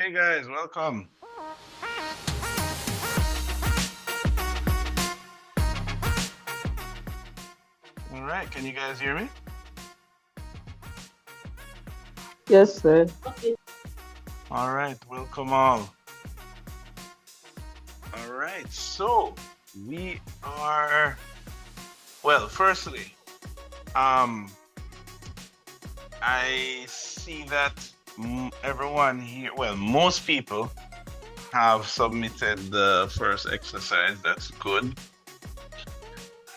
Hey guys, welcome. All right, can you guys hear me? Yes, sir. All right, welcome all. All right, so we are, well, firstly, um, I see that everyone here, well, most people have submitted the first exercise. That's good.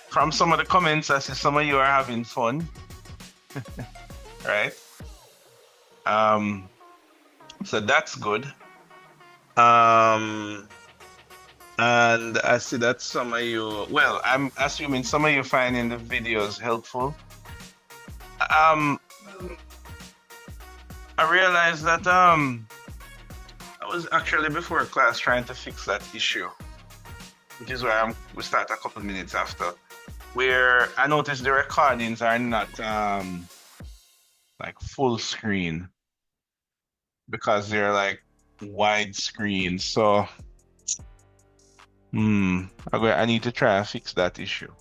From some of the comments, I see some of you are having fun, right? Um, so that's good. Um, and I see that some of you, well, I'm assuming some of you finding the videos helpful. Um, I realized that I was actually before class trying to fix that issue, which is why we start a couple minutes after, where I noticed the recordings are not like full screen because they're like widescreen. So I need to try and fix that issue.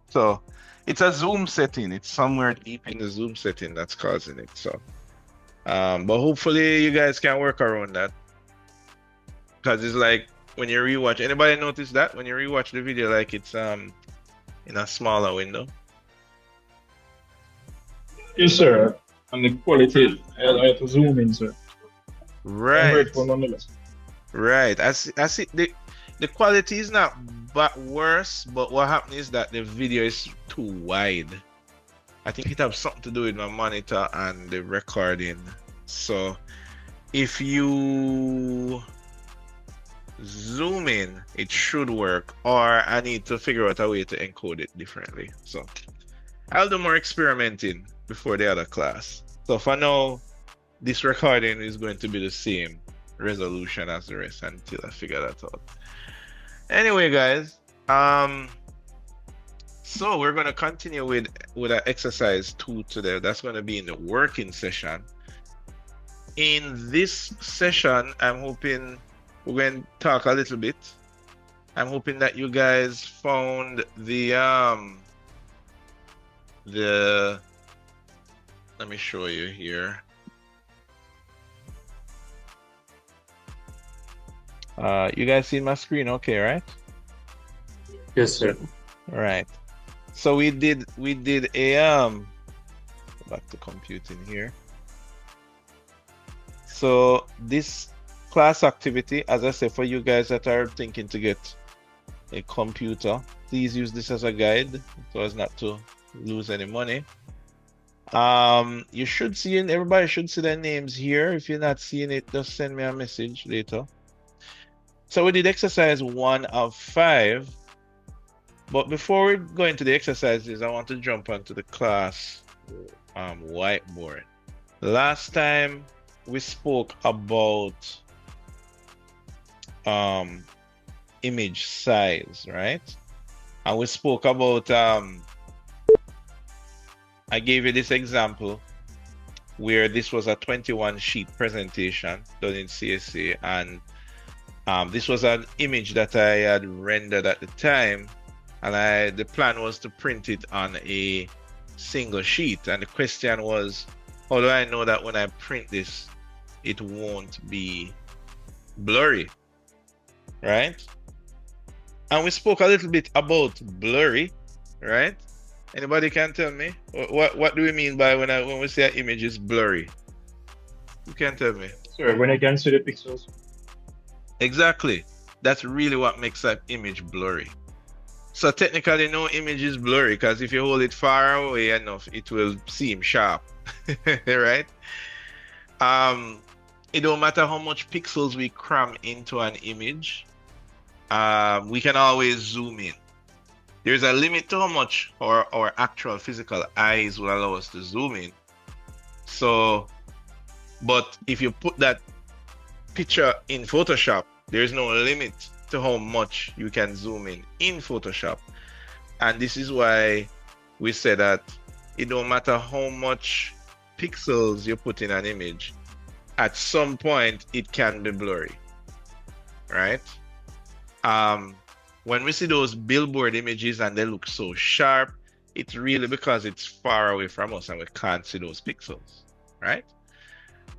So it's a Zoom setting. It's somewhere deep in the Zoom setting that's causing it. So, but hopefully you guys can work around that because it's like when you rewatch. Anybody notice that when you rewatch the video, like it's in a smaller window? Yes, sir. And the quality, I have to zoom in, sir. I'm Right, grateful nonetheless. right. I see the quality is not but worse, but what happened is that the video is too wide. I think it has something to do with my monitor and the recording. So if you zoom in, it should work, or I need to figure out a way to encode it differently. So I'll do more experimenting before the other class. So for now, this recording is going to be the same resolution as the rest until I figure that out. Anyway, guys, so we're going to continue with our exercise 2 today. That's going to be in the working session. In this session, I'm hoping we're going to talk a little bit. I'm hoping that you guys found let me show you here. You guys see my screen okay, right? Yes, sir. All right. So we did a go back to computing here. So this class activity, as I said, for you guys that are thinking to get a computer, please use this as a guide so as not to lose any money. You should see, and everybody should see their names here. If you're not seeing it, just send me a message later. So we did exercise 1 of 5. But before we go into the exercises, I want to jump onto the class whiteboard. Last time we spoke about image size, right? And we spoke about I gave you this example where this was a 21 sheet presentation done in CSA, and this was an image that I had rendered at the time, and the plan was to print it on a single sheet. And the question was, how do I know that when I print this, it won't be blurry, right? And we spoke a little bit about blurry, right? Anybody can tell me what do we mean by when we say an image is blurry? You can tell me. Sir, when I can see the pixels. Exactly. That's really what makes that image blurry. So technically, no image is blurry because if you hold it far away enough, it will seem sharp, right? It don't matter how much pixels we cram into an image, we can always zoom in. There's a limit to how much our actual physical eyes will allow us to zoom in. So, but if you put that picture in Photoshop, there's no limit to how much you can zoom in Photoshop. And this is why we say that it don't matter how much pixels you put in an image, at some point it can be blurry, right? When we see those billboard images and they look so sharp, it's really because it's far away from us and we can't see those pixels, right?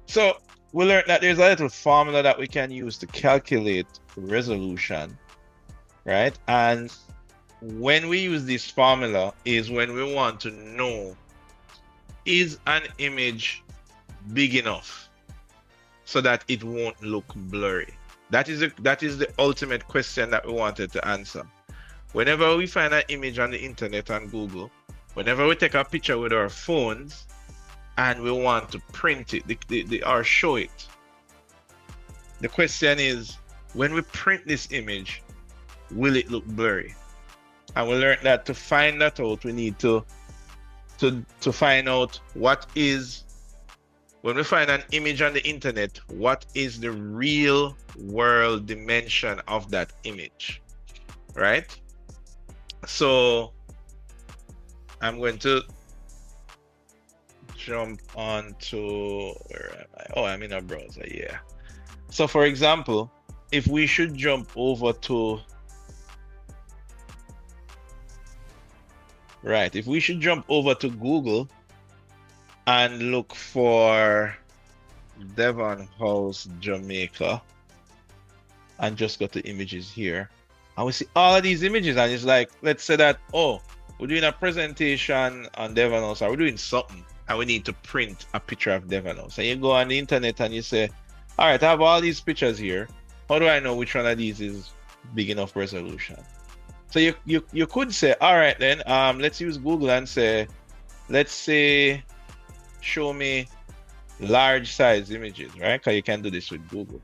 So we learned that there's a little formula that we can use to calculate resolution, right? And when we use this formula is when we want to know, is an image big enough so that it won't look blurry? That is the ultimate question that we wanted to answer. Whenever we find an image on the internet and Google, whenever we take a picture with our phones and we want to print it or show it, the question is, when we print this image, will it look blurry? And we learned that to find that out, we need to find out what is, when we find an image on the internet, what is the real world dimension of that image, right? So I'm going to jump on to, where am I? Oh, I'm in a browser, yeah. So for example, if we should jump over to, right, if we should jump over to Google and look for Devon House, Jamaica, and just go to images here, and we see all of these images, and it's like, let's say that, oh, we're doing a presentation on Devon House, or we're doing something, and we need to print a picture of Devon House. And you go on the internet and you say, all right, I have all these pictures here. How do I know which one of these is big enough resolution? So you could say, all right then, let's use Google and say, let's say, show me large size images, right? Because you can do this with Google.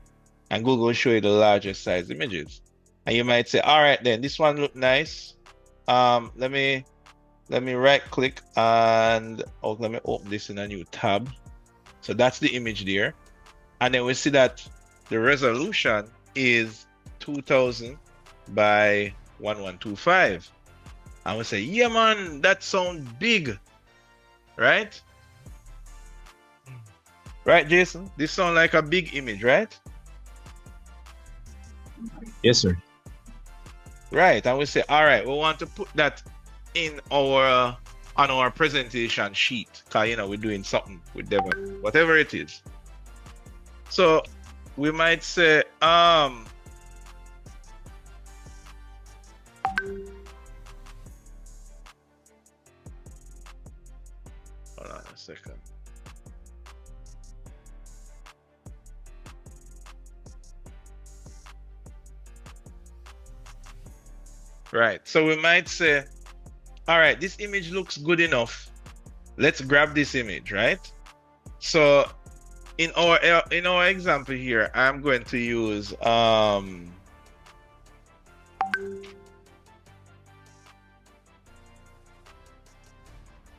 And Google will show you the largest size images. And you might say, all right then, this one look nice. Let me right click and let me open this in a new tab. So that's the image there. And then we see that the resolution is 2000 by 1125. And we say, yeah man, that sounds big, right? Right, Jason? This sounds like a big image, right? Yes, sir. Right, and we say, all right, we want to put that in our on our presentation sheet, because you know we're doing something with Devon, whatever it is. So we might say, hold on a second. Right, so we might say, all right, this image looks good enough. Let's grab this image, right? So in our example here, I'm going to use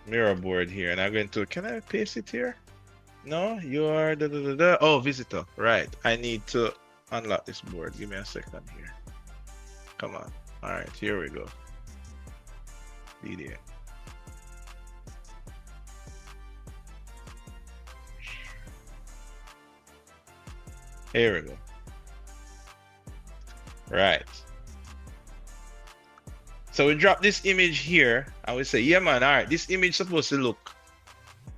mirror board here, and I'm going to, can I paste it here? No, you are oh, visitor, right? I need to unlock this board. Give me a second here. Come on. All right, here we go. DDM. Here we go. Right. So we drop this image here and we say, yeah man, all right, this image is supposed to look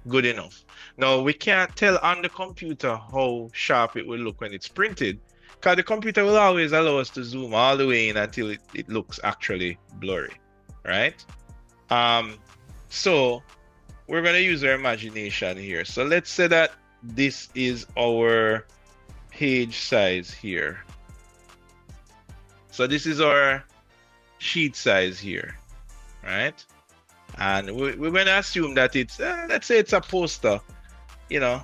good enough. Now we can't tell on the computer how sharp it will look when it's printed, because the computer will always allow us to zoom all the way in until it looks actually blurry, right? So we're going to use our imagination here. So let's say that this is our page size here. So this is our sheet size here, right? And we're going to assume that it's, let's say it's a poster, you know.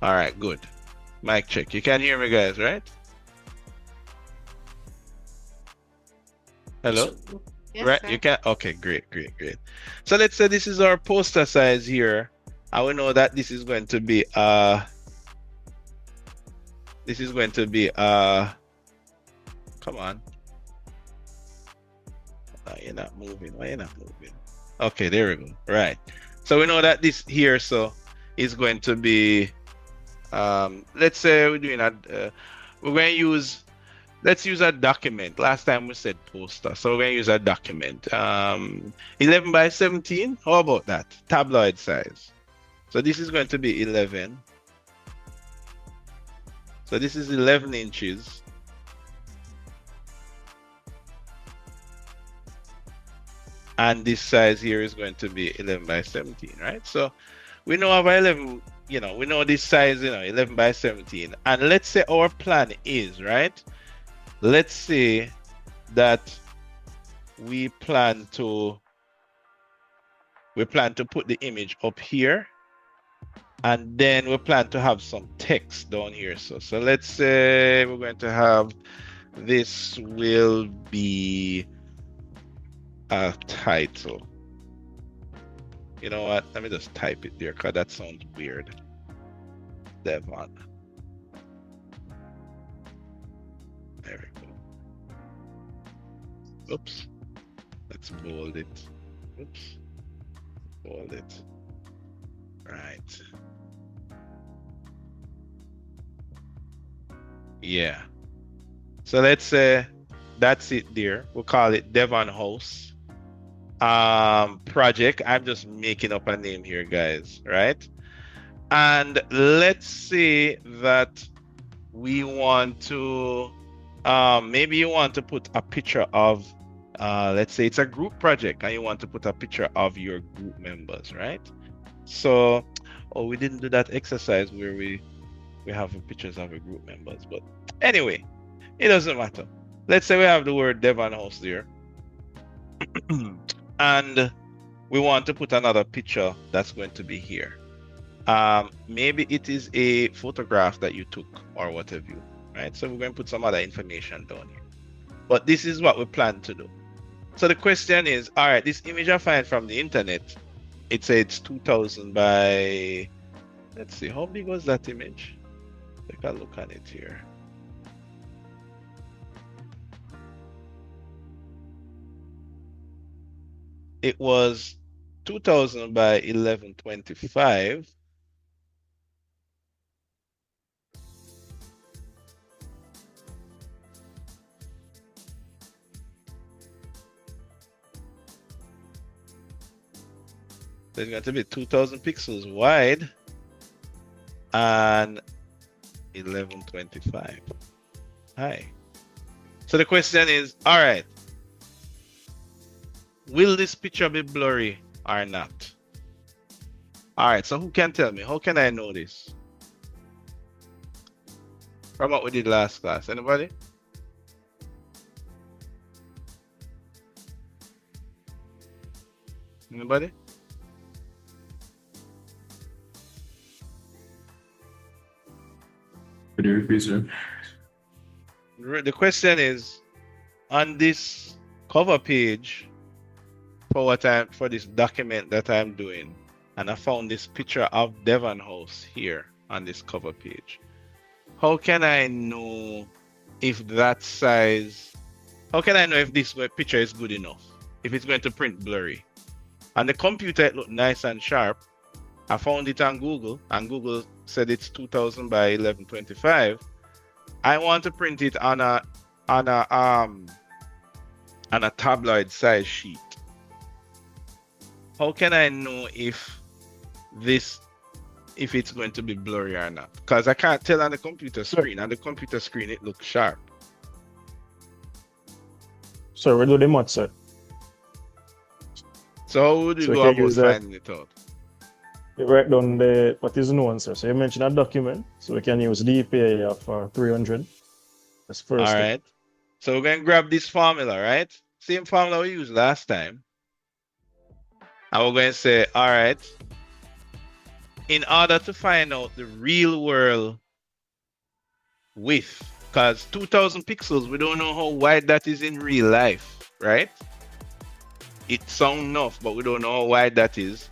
All right, good. Mic check. You can hear me, guys, right? Hello? Yes, Right? sir. You can? Okay, great. So let's say this is our poster size here. I will know that this is going to be This is going to be come on. You're not moving. Why you're not moving? Okay, there we go. Right. So we know that this here is going to be let's say we're doing we're going to use, let's use a document. Last time we said poster, so we're going to use a document. 11 by 17. How about that? Tabloid size. So this is going to be 11. So this is 11 inches. And this size here is going to be 11 by 17, right? So we know about 11, we know this size, 11 by 17. And let's say our plan is, right? Let's say that we plan to put the image up here, and then we plan to have some text down here. So let's say we're going to have, this will be a title. You know what? Let me just type it there, because that sounds weird. Devon. There we go. Oops. Let's bold it. Oops. Bold it. Right. Yeah. So let's say that's it there. We'll call it Devon House project. I'm just making up a name here, guys, right? And let's say that we want to maybe you want to put a picture of let's say it's a group project and you want to put a picture of your group members, right? So we didn't do that exercise where we have pictures of our group members, but anyway, it doesn't matter. Let's say we have the word Devon House there. And we want to put another picture that's going to be here. Maybe it is a photograph that you took or what have you, right? So we're going to put some other information down here. But this is what we plan to do. So the question is, all right, this image I find from the internet, it says it's 2000 by, let's see, how big was that image? Take a look at it here. It was 2000 by 1125. There's going to be 2000 pixels wide and 1125 high. So the question is, all right, will this picture be blurry or not? All right, so who can tell me? How can I know this? From what we did last class, anybody? Anybody? Could you repeat, sir? The question is, on this cover page for this document that I'm doing, and I found this picture of Devon House here on this cover page. How can I know if that size? How can I know if this picture is good enough? If it's going to print blurry? On the computer, it looked nice and sharp. I found it on Google, and Google said it's 2000 by 1125. I want to print it on a tabloid size sheet. How can I know if it's going to be blurry or not? Because I can't tell on the computer screen. On the computer screen, it looks sharp. So we'll do the math, sir. So how would you go about finding it out? You write down what is known, sir. So you mentioned a document, so we can use DPA of 300. That's first. All right. So we're going to grab this formula, right? Same formula we used last time. And we're going to say, all right, in order to find out the real world width, because 2000 pixels, we don't know how wide that is in real life, right? It sounds enough, but we don't know how wide that is.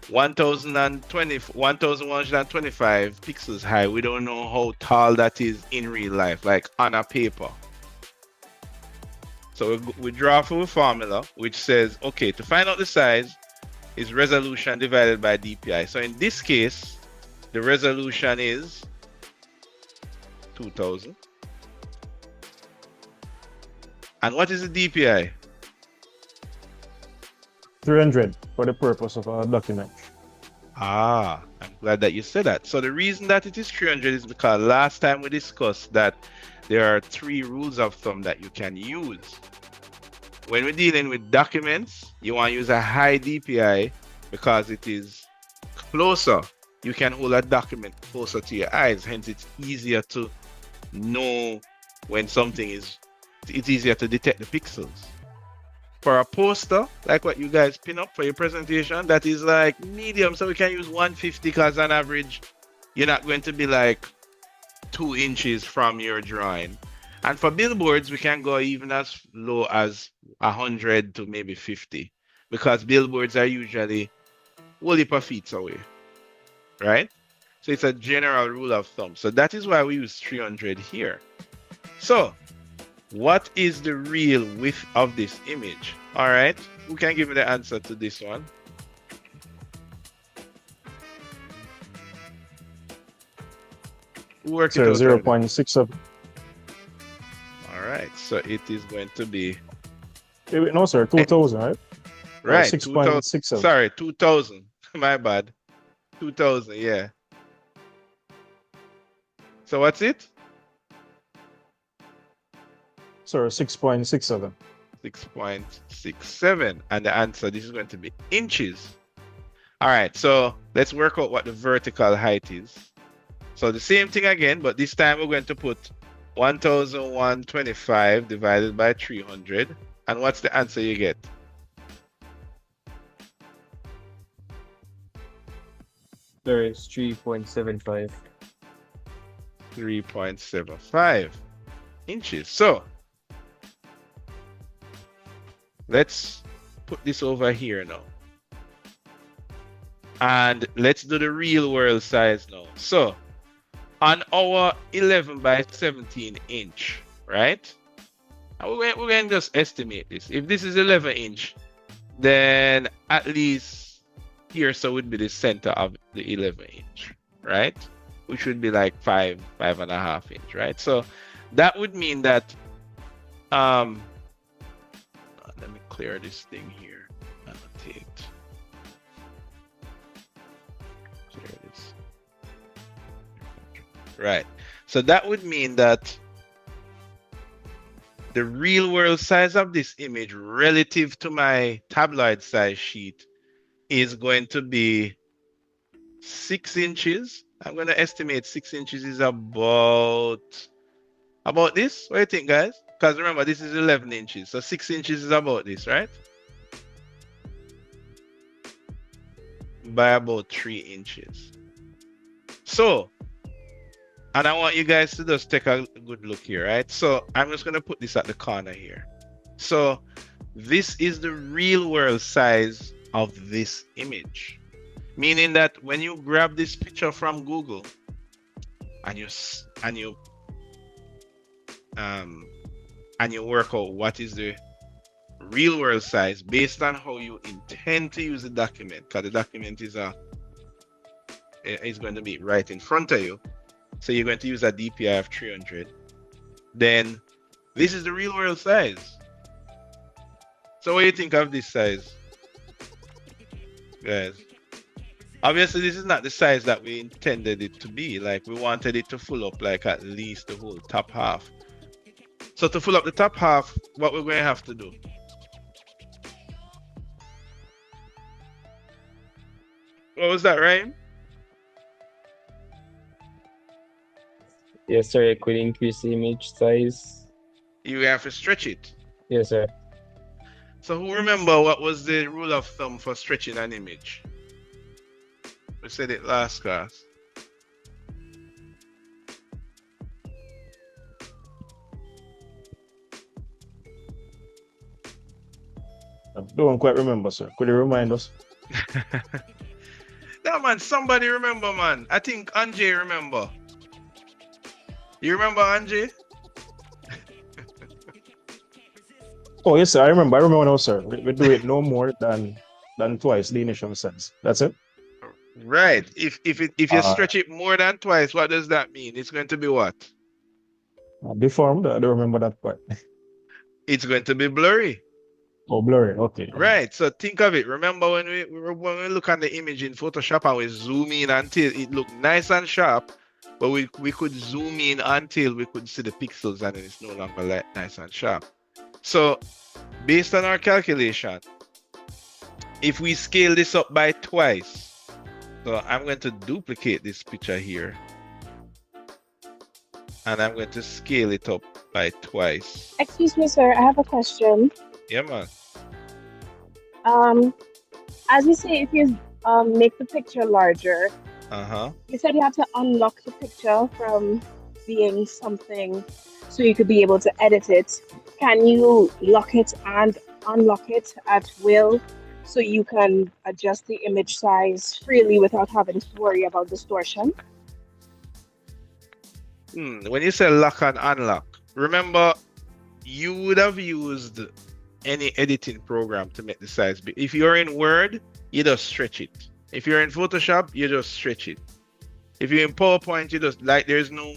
1125 pixels high. We don't know how tall that is in real life, like on a paper. So we draw for a formula which says, okay, to find out the size is resolution divided by DPI. So in this case, the resolution is 2000. And what is the DPI? 300 for the purpose of our document. Ah, I'm glad that you said that. So the reason that it is 300 is because last time we discussed that there are 3 rules of thumb that you can use. When we're dealing with documents, you want to use a high DPI because it is closer. You can hold a document closer to your eyes, hence it's easier to know when something is, it's easier to detect the pixels. For a poster, like what you guys pin up for your presentation, that is like medium, so we can use 150 because on average, you're not going to be like 2 inches from your drawing. And for billboards, we can go even as low as 100 to maybe 50 because billboards are usually a heap of feet away, right? So it's a general rule of thumb. So that is why we use 300 here. So what is the real width of this image? All right, who can give me the answer to this one? Work So it out. 0.67. All right, so it is going to be No, sir, 2000, right? right. 6.67. Sorry, 2000. My bad. 2000. Yeah. So what's it? Sorry, 6.67. 6.67, and the answer, this is going to be inches. All right, so let's work out what the vertical height is. So the same thing again, but this time we're going to put 1125 divided by 300, and what's the answer you get? There is 3.75. 3.75 inches. So let's put this over here now. And let's do the real world size now. So on our 11 by 17 inch, right? And we're going to just estimate this. If this is 11 inch, then at least here, so would be the center of the 11 inch, right? Which would be like 5.5 inch, right? So that would mean that, let me clear this thing here. Annotate. Clear this. Right. So that would mean that the real world size of this image relative to my tabloid size sheet is going to be 6 inches. I'm going to estimate 6 inches is about this. What do you think, guys? Because remember, this is 11 inches. So 6 inches is about this, right? By about 3 inches. So, and I want you guys to just take a good look here, right? So I'm just going to put this at the corner here. So this is the real world size of this image. Meaning that when you grab this picture from Google and you work out what is the real world size based on how you intend to use the document, because the document is going to be right in front of you. So you're going to use a DPI of 300. Then this is the real world size. So what do you think of this size, guys? Obviously, this is not the size that we intended it to be. Like, we wanted it to fill up like at least the whole top half. So to fill up the top half, what we're going to have to do? What was that, Ryan? Yes, sir. I could increase the image size. You have to stretch it. Yes, sir. So who remember what was the rule of thumb for stretching an image? We said it last class. I don't quite remember, sir. Could you remind us? man, somebody remember, man. I think Anjay remember. You remember Anjay? Oh yes, sir. I remember. I remember now, sir. We do it no more than twice the initial size. That's it. Right. If you Uh, stretch it more than twice, what does that mean? It's going to be what? Deformed. I don't remember that part. It's going to be blurry. Oh, blurry. Okay. Right. So think of it. Remember when we look at the image in Photoshop and we zoom in until it looked nice and sharp, but we could zoom in until we could see the pixels and then it's no longer like nice and sharp. So based on our calculation, if we scale this up by twice, so I'm going to duplicate this picture here and I'm going to scale it up by twice. Excuse me, sir. I have a question. Yeah, man. As you say, if you make the picture larger, you said you have to unlock the picture from being something so you could be able to edit it. Can you lock it and unlock it at will so you can adjust the image size freely without having to worry about distortion? When you say lock and unlock, remember you would have used any editing program to make the size big. If you're in Word, you just stretch it. If you're in Photoshop, you just stretch it. If you're in PowerPoint, you just like there is no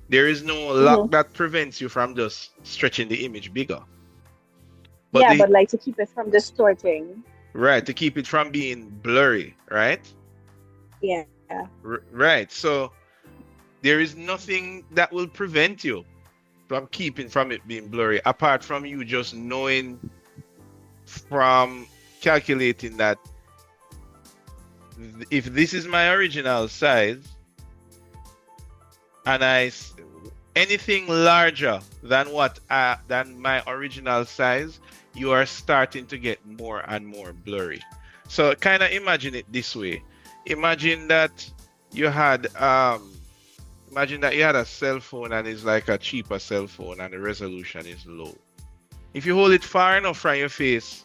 lock that prevents you from just stretching the image bigger. But but like to keep it from distorting. Right, to keep it from being blurry, right? Yeah. Right. So there is nothing that will prevent you from keeping from it being blurry, apart from you just knowing from calculating that if this is my original size and anything larger than than my original size, you are starting to get more and more blurry. So kind of imagine it this way. Imagine that you had a cell phone and it's like a cheaper cell phone and the resolution is low. If you hold it far enough from your face,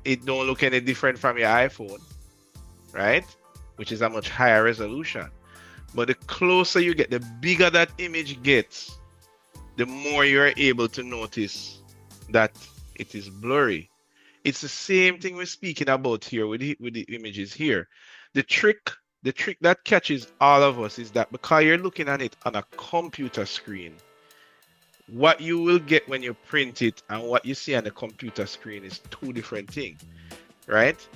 it don't look any different from your iPhone, right? Which is a much higher resolution. But the closer you get, the bigger that image gets, the more you're able to notice that it is blurry. It's the same thing we're speaking about here with the images here. The trick that catches all of us is that because you're looking at it on a computer screen, what you will get when you print it and what you see on the computer screen is two different things, right?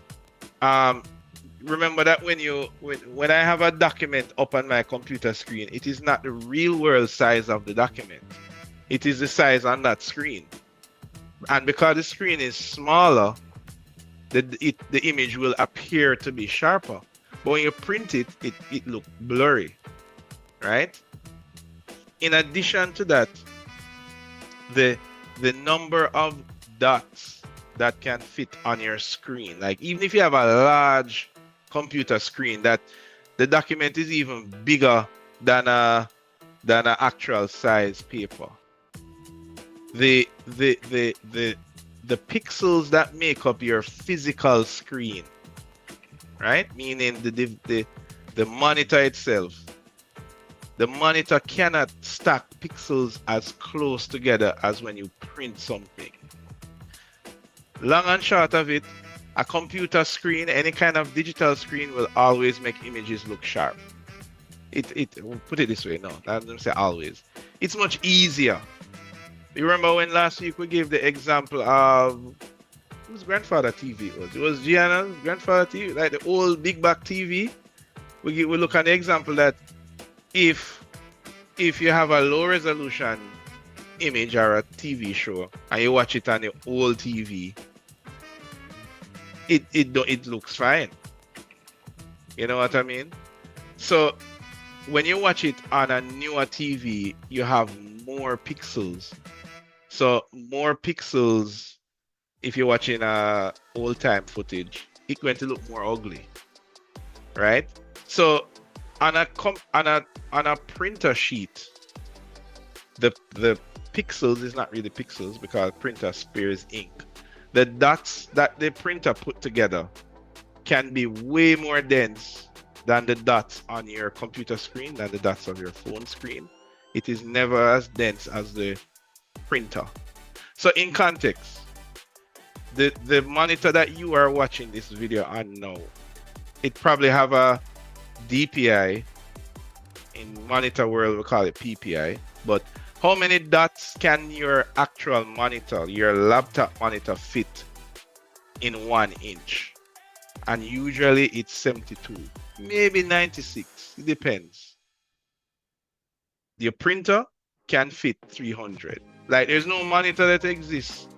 Remember that when I have a document up on my computer screen, it is not the real world size of the document. It is the size on that screen. And because the screen is smaller, the image will appear to be sharper. But when you print it, it looks blurry, right? In addition to that, the number of dots that can fit on your screen, like even if you have a large computer screen, that the document is even bigger than an actual size paper. The pixels that make up your physical screen, right? Meaning the monitor itself. The monitor cannot stack pixels as close together as when you print something. Long and short of it, a computer screen, any kind of digital screen will always make images look sharp. Put it this way, no, I don't say always. It's much easier. You remember when last week we gave the example of whose grandfather TV it was? It was Gianna's grandfather TV, like the old big back TV. We look at the example that if you have a low resolution image or a TV show and you watch it on the old TV, it looks fine. You know what I mean? So when you watch it on a newer TV, you have more pixels. So more pixels, if you're watching old time footage, it's going to look more ugly, right? So on a printer sheet, the pixels is not really pixels because printer spares ink. The dots that the printer put together can be way more dense than the dots on your computer screen, than the dots of your phone screen. It is never as dense as the printer. So in context, the monitor that you are watching this video on now, it probably have a DPI. In monitor world, we call it PPI. But how many dots can your actual monitor, your laptop monitor, fit in 1 inch? And usually it's 72, maybe 96. It depends. Your printer can fit 300. Like, there's no monitor that exists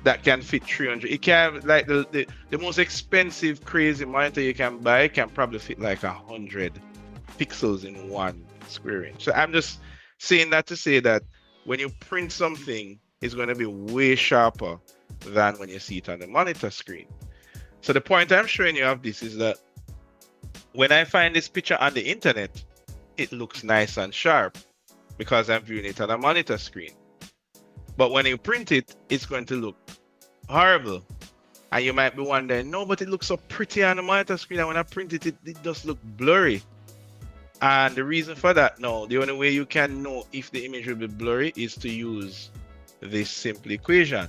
that can fit 300. It can, like, the most expensive crazy monitor you can buy can probably fit like 100 pixels in 1 square inch. So I'm just saying that to say that when you print something, it's going to be way sharper than when you see it on the monitor screen. So the point I'm showing you of this is that when I find this picture on the internet, it looks nice and sharp because I'm viewing it on a monitor screen. But when you print it, it's going to look horrible. And you might be wondering, no, but it looks so pretty on the monitor screen, and when I print it, it does look blurry. And the reason for that, no, the only way you can know if the image will be blurry is to use this simple equation.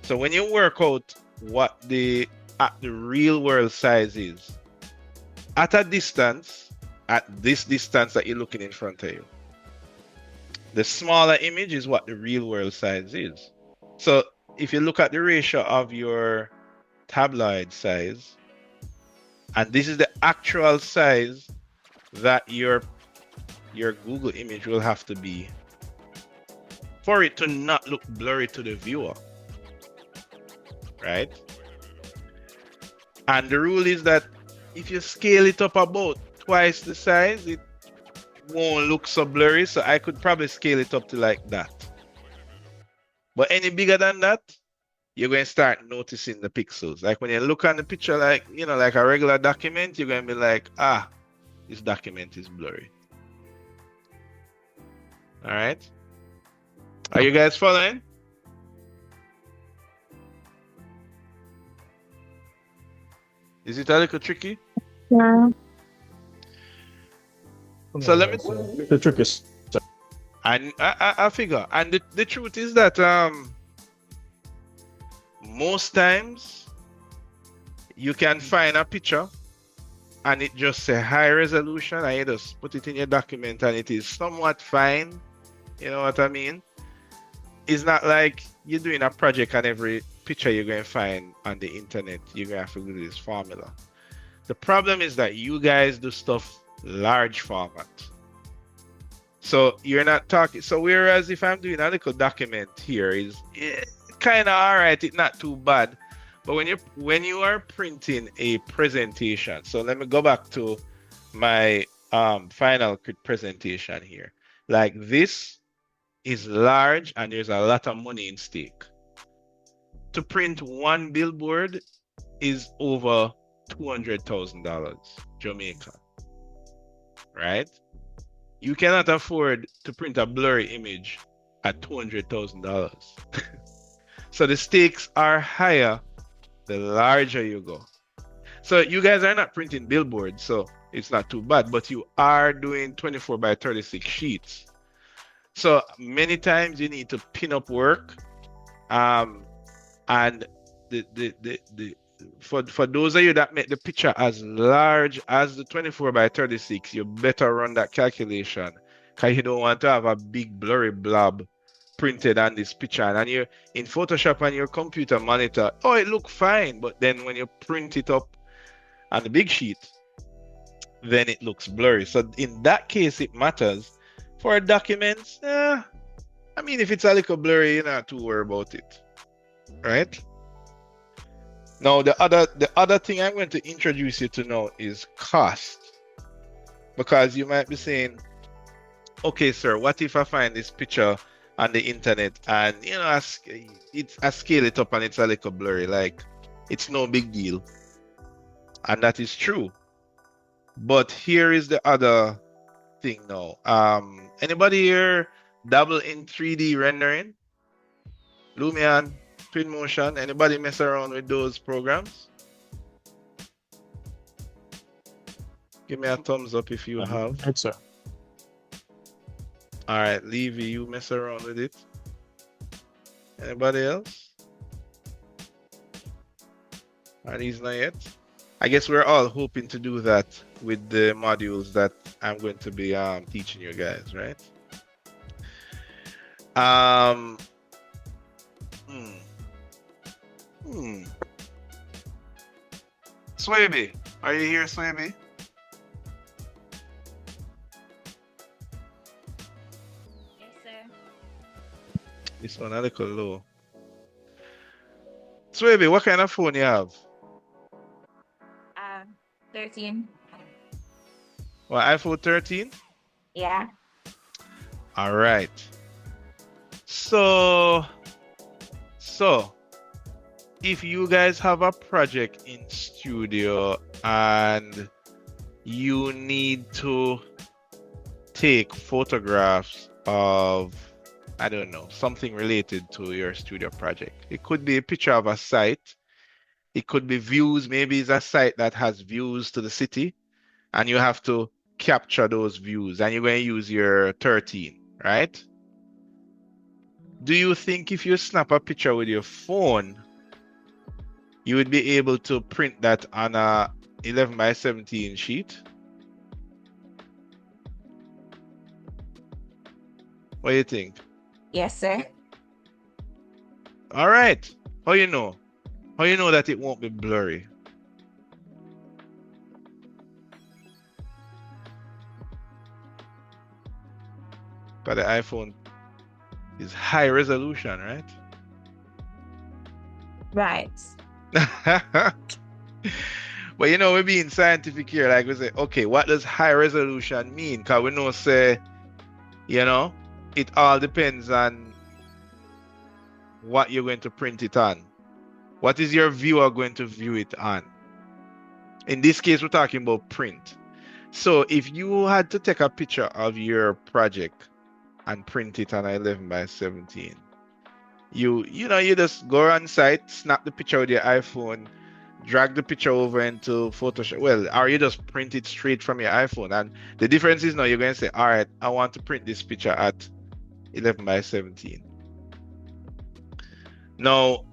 So when you work out what the real world size is, at a distance, at this distance that you're looking in front of you, the smaller image is what the real world size is. So if you look at the ratio of your tabloid size, and this is the actual size that your Google image will have to be for it to not look blurry to the viewer, right? And the rule is that if you scale it up about twice the size, it won't look so blurry. So I could probably scale it up to like that. But any bigger than that, you're going to start noticing the pixels. Like when you look on the picture, like, you know, like a regular document, you're going to be like, ah, this document is blurry. All right. Are you guys following? Is it a little tricky? Yeah. So let me. The trick is. And I figure. And the truth is that most times you can find a picture and it just say high resolution, and you just put it in your document and it is somewhat fine. You know what I mean? It's not like you're doing a project and every picture you're going to find on the internet, you're going to have to do this formula. The problem is that you guys do stuff large format. So you're not talking. So whereas if I'm doing a little document here, is kind of all right, it's not too bad. But when you are printing a presentation, so let me go back to my final presentation here. Like this is large and there's a lot of money in stake. To print one billboard is over $200,000 Jamaica, right? You cannot afford to print a blurry image at $200,000. So the stakes are higher the larger you go. So you guys are not printing billboards, so it's not too bad, but you are doing 24 by 36 sheets. So many times you need to pin up work, and for those of you that make the picture as large as the 24 by 36, you better run that calculation, because you don't want to have a big blurry blob printed on this picture. And you in Photoshop on your computer monitor, oh, it look fine, but then when you print it up on the big sheet, then it looks blurry. So in that case, it matters. For documents, I mean, if it's a little blurry, you're not too worried about it, right? Now, the other thing I'm going to introduce you to now is cost. Because you might be saying, okay, sir, what if I find this picture on the internet and, you know, I scale it up and it's a little blurry, like it's no big deal. And that is true. But here is the other thing now. Anybody here dabble in 3D rendering? Lumion, Twinmotion, anybody mess around with those programs? Give me a thumbs up if you have. Right, sir. All right, Levy, you mess around with it. Anybody else? Are these not yet? I guess we're all hoping to do that with the modules that I'm going to be teaching you guys, right? Swaby, are you here, Swaby? Yes, sir. This one a little low. Swaby, what kind of phone you have? 13. Well, iPhone 13? Yeah. All right. So if you guys have a project in studio and you need to take photographs of, I don't know, something related to your studio project. It could be a picture of a site. It could be views. Maybe it's a site that has views to the city and you have to capture those views and you're going to use your 13, right? Do you think if you snap a picture with your phone, you would be able to print that on a 11 by 17 sheet? What do you think? Yes, sir. All right. How you know? How you know that it won't be blurry? But the iPhone is high resolution, right? Right. But you know, we're being scientific here. Like we say, okay, what does high resolution mean? Because we know, say, you know, it all depends on what you're going to print it on. What is your viewer going to view it on? In this case, we're talking about print. So if you had to take a picture of your project and print it on 11 by 17, you just go on site, snap the picture with your iPhone, drag the picture over into Photoshop. Well, or you just print it straight from your iPhone. And the difference is now you're going to say, all right, I want to print this picture at 11 by 17. Now,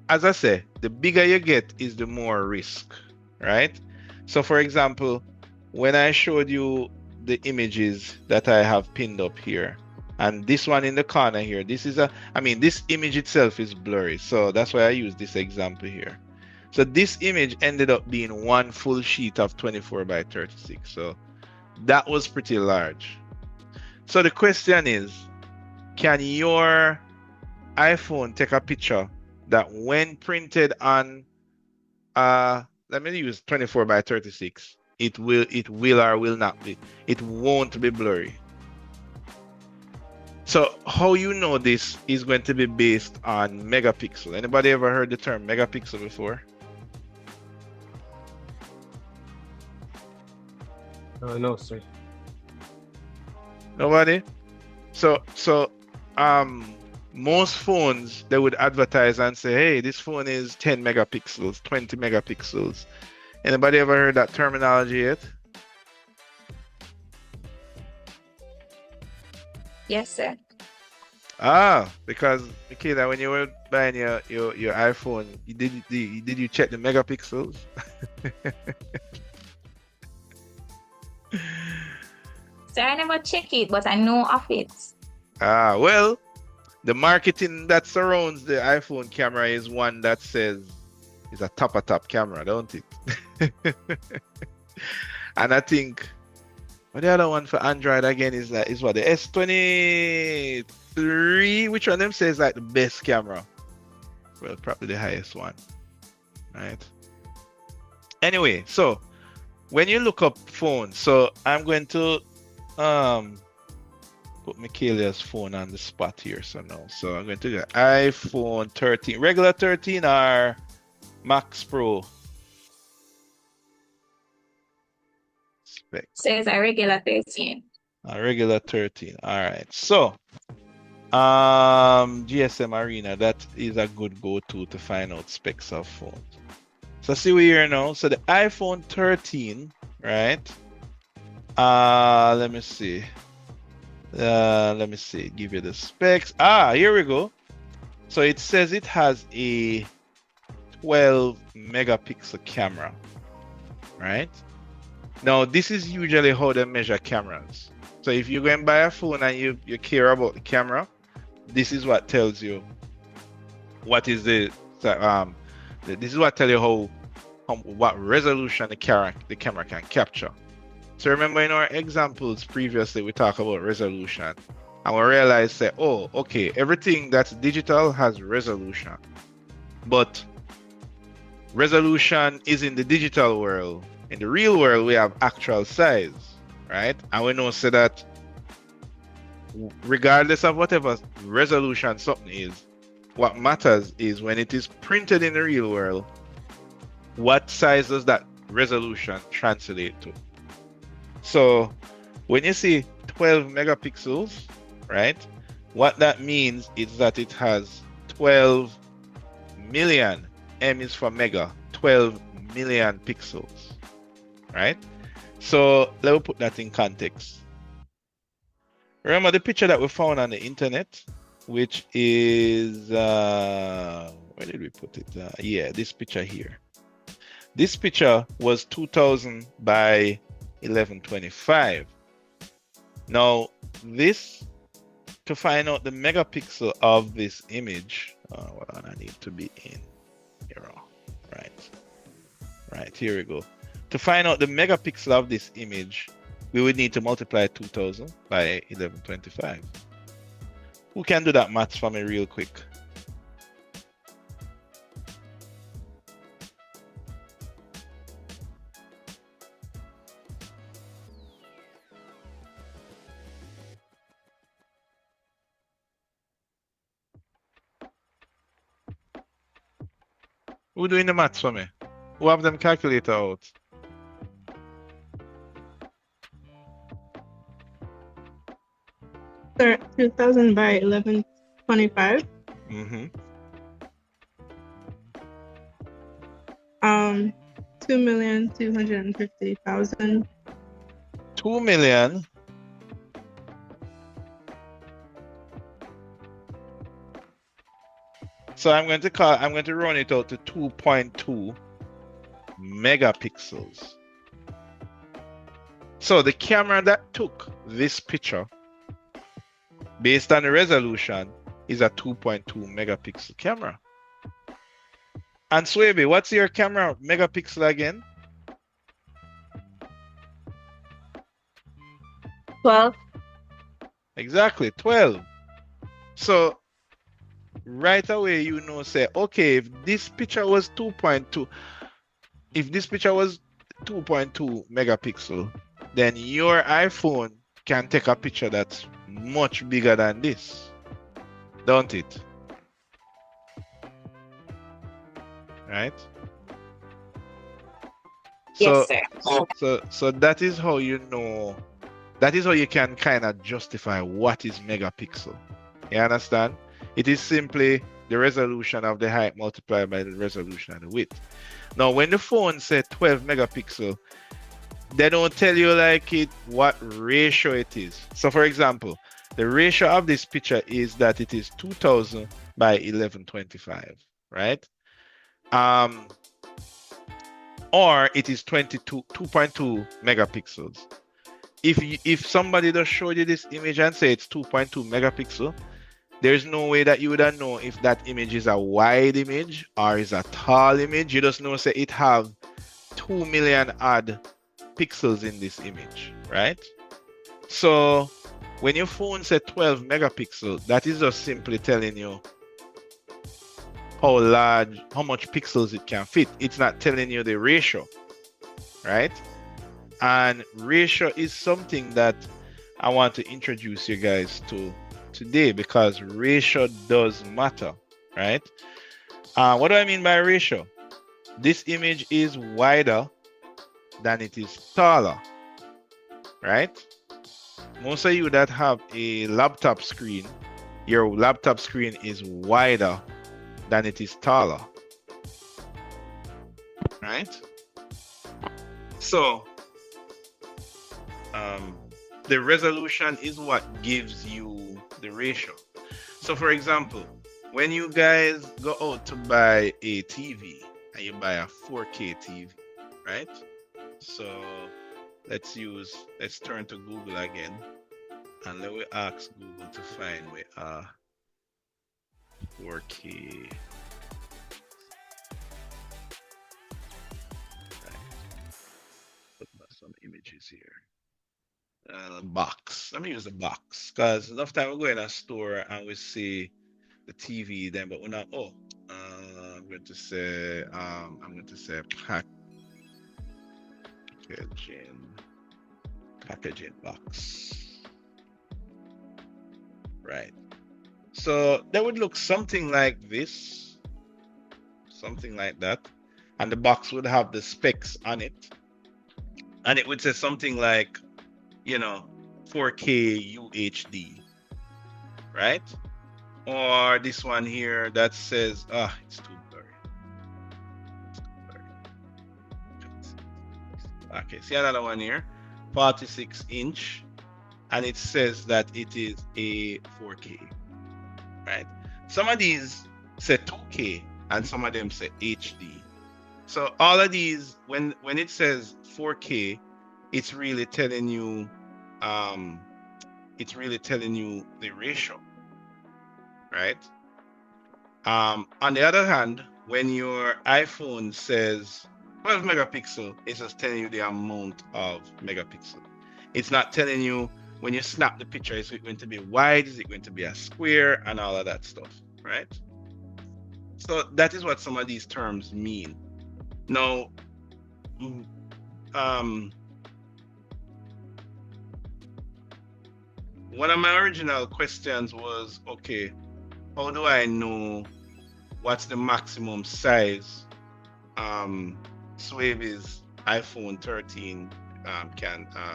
as I say, the bigger you get is the more risk, right? So for example, when I showed you the images that I have pinned up here, and this one in the corner here, this image itself is blurry. So that's why I use this example here. So this image ended up being one full sheet of 24 by 36. So that was pretty large. So the question is, can your iPhone take a picture that when printed on let me use 24 by 36, it will or will not be, it won't be blurry. So how you know this is going to be based on megapixel. Anybody ever heard the term megapixel before? No, sir. Nobody? So most phones, they would advertise and say, hey, this phone is 10 megapixels, 20 megapixels. Anybody ever heard that terminology yet? Yes, sir. Because Michaela, when you were buying your iPhone, did you check the megapixels? Sir, I never check it, but I know of it. Well, the marketing that surrounds the iPhone camera is one that says it's a top camera, don't it? And I think, what the other one for Android again is what, the S23? Which one of them says like the best camera? Well, probably the highest one, right? Anyway, so when you look up phones, so I'm going to put Michaela's phone on the spot here. So I'm going to get iPhone 13, regular 13 or Max Pro spec. Says a regular 13. A regular 13. All right. So GSM Arena, that is a good go-to to find out specs of phones. So see we here now. So the iPhone 13, right? Let me see. Give you the specs. Here we go. So it says it has a 12 megapixel camera, right? Now this is usually how they measure cameras. So if you go and buy a phone and you care about the camera, this is what tells you what is this is what tells you what resolution the camera can capture. So remember in our examples previously we talked about resolution and we realized that okay, everything that's digital has resolution, but resolution is in the digital world. In the real world we have actual size, right? And we know that regardless of whatever resolution something is, what matters is when it is printed in the real world, what size does that resolution translate to? So when you see 12 megapixels, right, what that means is that it has 12 million, M is for mega, 12 million pixels, right? So let me put that in context. Remember the picture that we found on the internet, which is, where did we put it? Yeah, this picture here. This picture was 2000 by 1125. Now, to find out the megapixel of this image, hold on, I need to be in here. Right, here we go. To find out the megapixel of this image, we would need to multiply 2000 by 1125. Who can do that maths for me real quick? Who doing the maths for me? Who have them calculator out? Sir, 2000 by 1125. Mm-hmm. 2,250,000. 2 million. So I'm going to run it out to 2.2 megapixels. So the camera that took this picture, based on the resolution, is a 2.2 megapixel camera. And Swebe, what's your camera megapixel again? 12. Exactly, 12. So right away you know, say, okay, if this picture was 2.2 megapixel, then your iPhone can take a picture that's much bigger than this, don't it? Right? Yes, sir. So that is how you know, that is how you can kind of justify what is megapixel. You understand? It is simply the resolution of the height multiplied by the resolution of the width. Now, when the phone says 12 megapixel, they don't tell you what ratio it is. So for example, the ratio of this picture is that it is 2000 by 1125, right? Or it is 2.2 megapixels. If somebody does show you this image and say it's 2.2 megapixel, there's no way that you would know if that image is a wide image or is a tall image. You just know say it have 2 million odd pixels in this image, right? So when your phone says 12 megapixel, that is just simply telling you how much pixels it can fit. It's not telling you the ratio, right? And ratio is something that I want to introduce you guys to today, because ratio does matter, right? What do I mean by ratio? This image is wider than it is taller, right? Most of you that have a laptop screen, your laptop screen is wider than it is taller, right? So the resolution is what gives you the ratio. So for example, when you guys go out to buy a TV and you buy a 4K TV, right? So let's turn to Google again, and let me ask Google to find where 4K. Put some images here. Box. Let me use the box, because enough time we go in a store and we see the TV then, but we're not. Oh, I'm going to say packaging box. Right. So that would look something like this, something like that, and the box would have the specs on it, and it would say something like, 4K UHD, right? Or this one here that says, it's too blurry. Okay, see another one here, 46-inch, and it says that it is a 4K, right? Some of these say 2K, and some of them say HD. So all of these, when it says 4K, it's really telling you the ratio, right? On the other hand, when your iPhone says 12 megapixel, it's just telling you the amount of megapixel. It's not telling you when you snap the picture, is it going to be wide, is it going to be a square, and all of that stuff, right? So that is what some of these terms mean. Now, one of my original questions was, okay, how do I know what's the maximum size Swaby's iPhone 13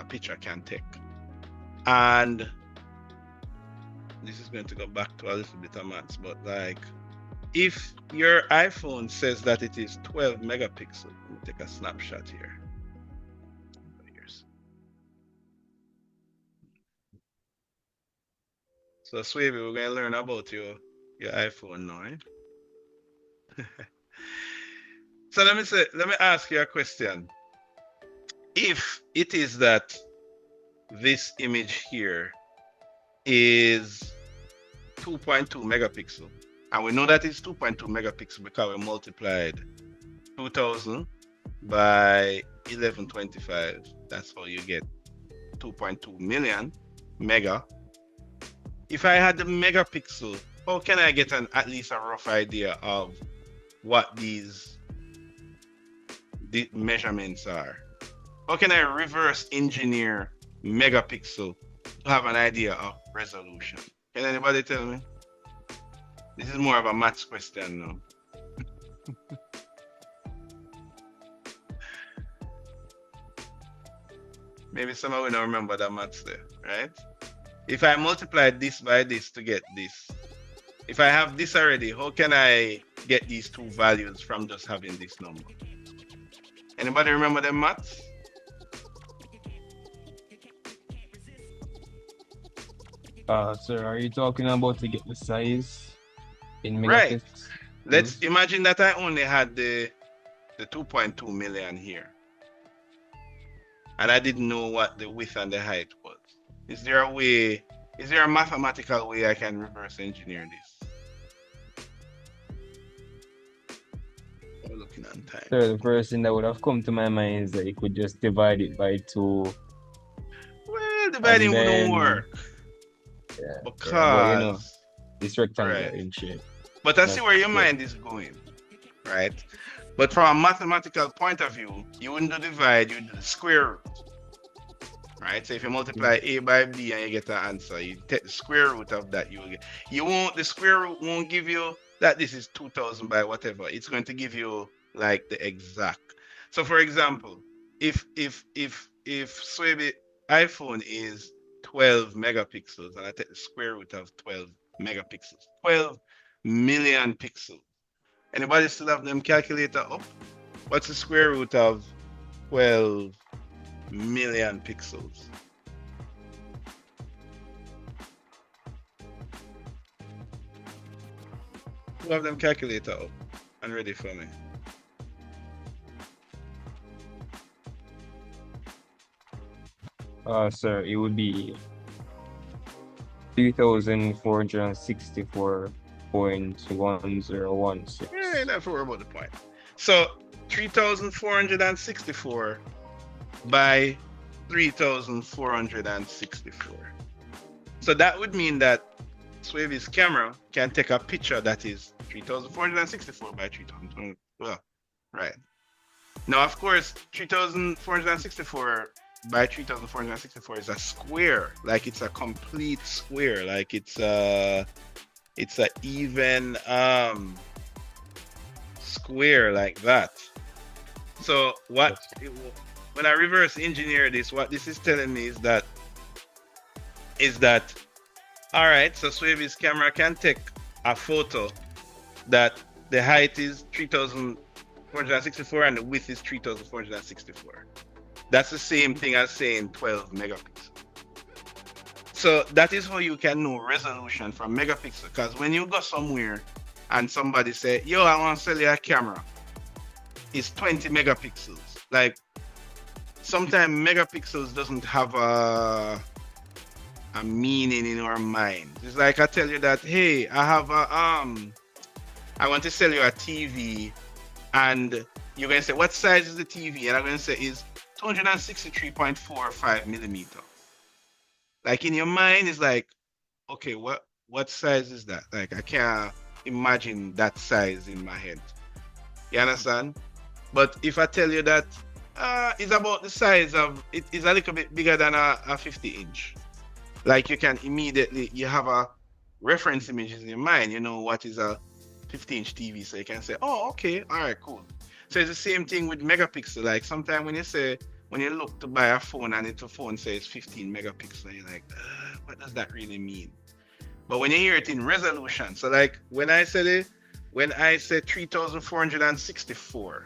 picture can take? And this is going to go back to a little bit of maths, but like, if your iPhone says that it is 12 megapixels, let me take a snapshot here. So Swaby, we're going to learn about your iPhone now, eh? So let me ask you a question. If it is that this image here is 2.2 megapixel, and we know that it's 2.2 megapixel because we multiplied 2000 by 1125. That's how you get 2.2 million mega. If I had the megapixel, how can I get at least a rough idea of what the measurements are? How can I reverse engineer megapixel to have an idea of resolution? Can anybody tell me? This is more of a maths question now. Maybe some of you don't remember that maths there, right? If I multiply this by this to get this, if I have this already, how can I get these two values from just having this number? Anybody remember the maths? Sir, are you talking about to get the size in megapixels? Right. Let's imagine that I only had the 2.2 million here, and I didn't know what the width and the height was. Is there a mathematical way I can reverse engineer this? We're looking at time. So the first thing that would have come to my mind is that you could just divide it by 2. Well, dividing wouldn't work. Yeah, because but, it's rectangular in shape. But I see where your mind is going, right? But from a mathematical point of view, you wouldn't do divide, you do the square root. Right, so if you multiply a by b and you get an answer, you take the square root of that. The square root won't give you that this is 2000 by whatever. It's going to give you like the exact. So for example, if Swaby iPhone is 12 megapixels and I take the square root of 12 megapixels, 12 million pixels. Anybody still have them calculator up? What's the square root of 12 million pixels? Who have them calculator up and ready for me? Sir, it would be 3,464.1016. Yeah, that's worry about the point. So 3,464 by 3,464. So that would mean that Swavy's camera can take a picture that is 3,464 by 3,000. Well, right. Now, of course, 3,464 by 3,464 is a square. Like it's a complete square. Like it's a even square like that. So when I reverse engineer this, what this is telling me is that all right, so Swavy's camera can take a photo that the height is 3,464 and the width is 3,464. That's the same thing as saying 12 megapixels. So that is how you can know resolution from megapixel. Because when you go somewhere and somebody say, yo, I want to sell you a camera, it's 20 megapixels. Like sometimes megapixels doesn't have a meaning in our mind. It's like I tell you that, hey, I have I want to sell you a TV, and you're gonna say, what size is the TV? And I'm gonna say is 263.45 millimeter. Like in your mind, it's like, okay, what size is that? Like I can't imagine that size in my head. You understand? But if I tell you that it's about the size of, it is a little bit bigger than a 50-inch. Like you can immediately, you have a reference images in your mind, you know what is a 50-inch TV, so you can say, oh, okay, all right, cool. So it's the same thing with megapixel. Like sometimes when you look to buy a phone and the phone says 15 megapixels, you're like, what does that really mean? But when you hear it in resolution, so like when I say 3,464,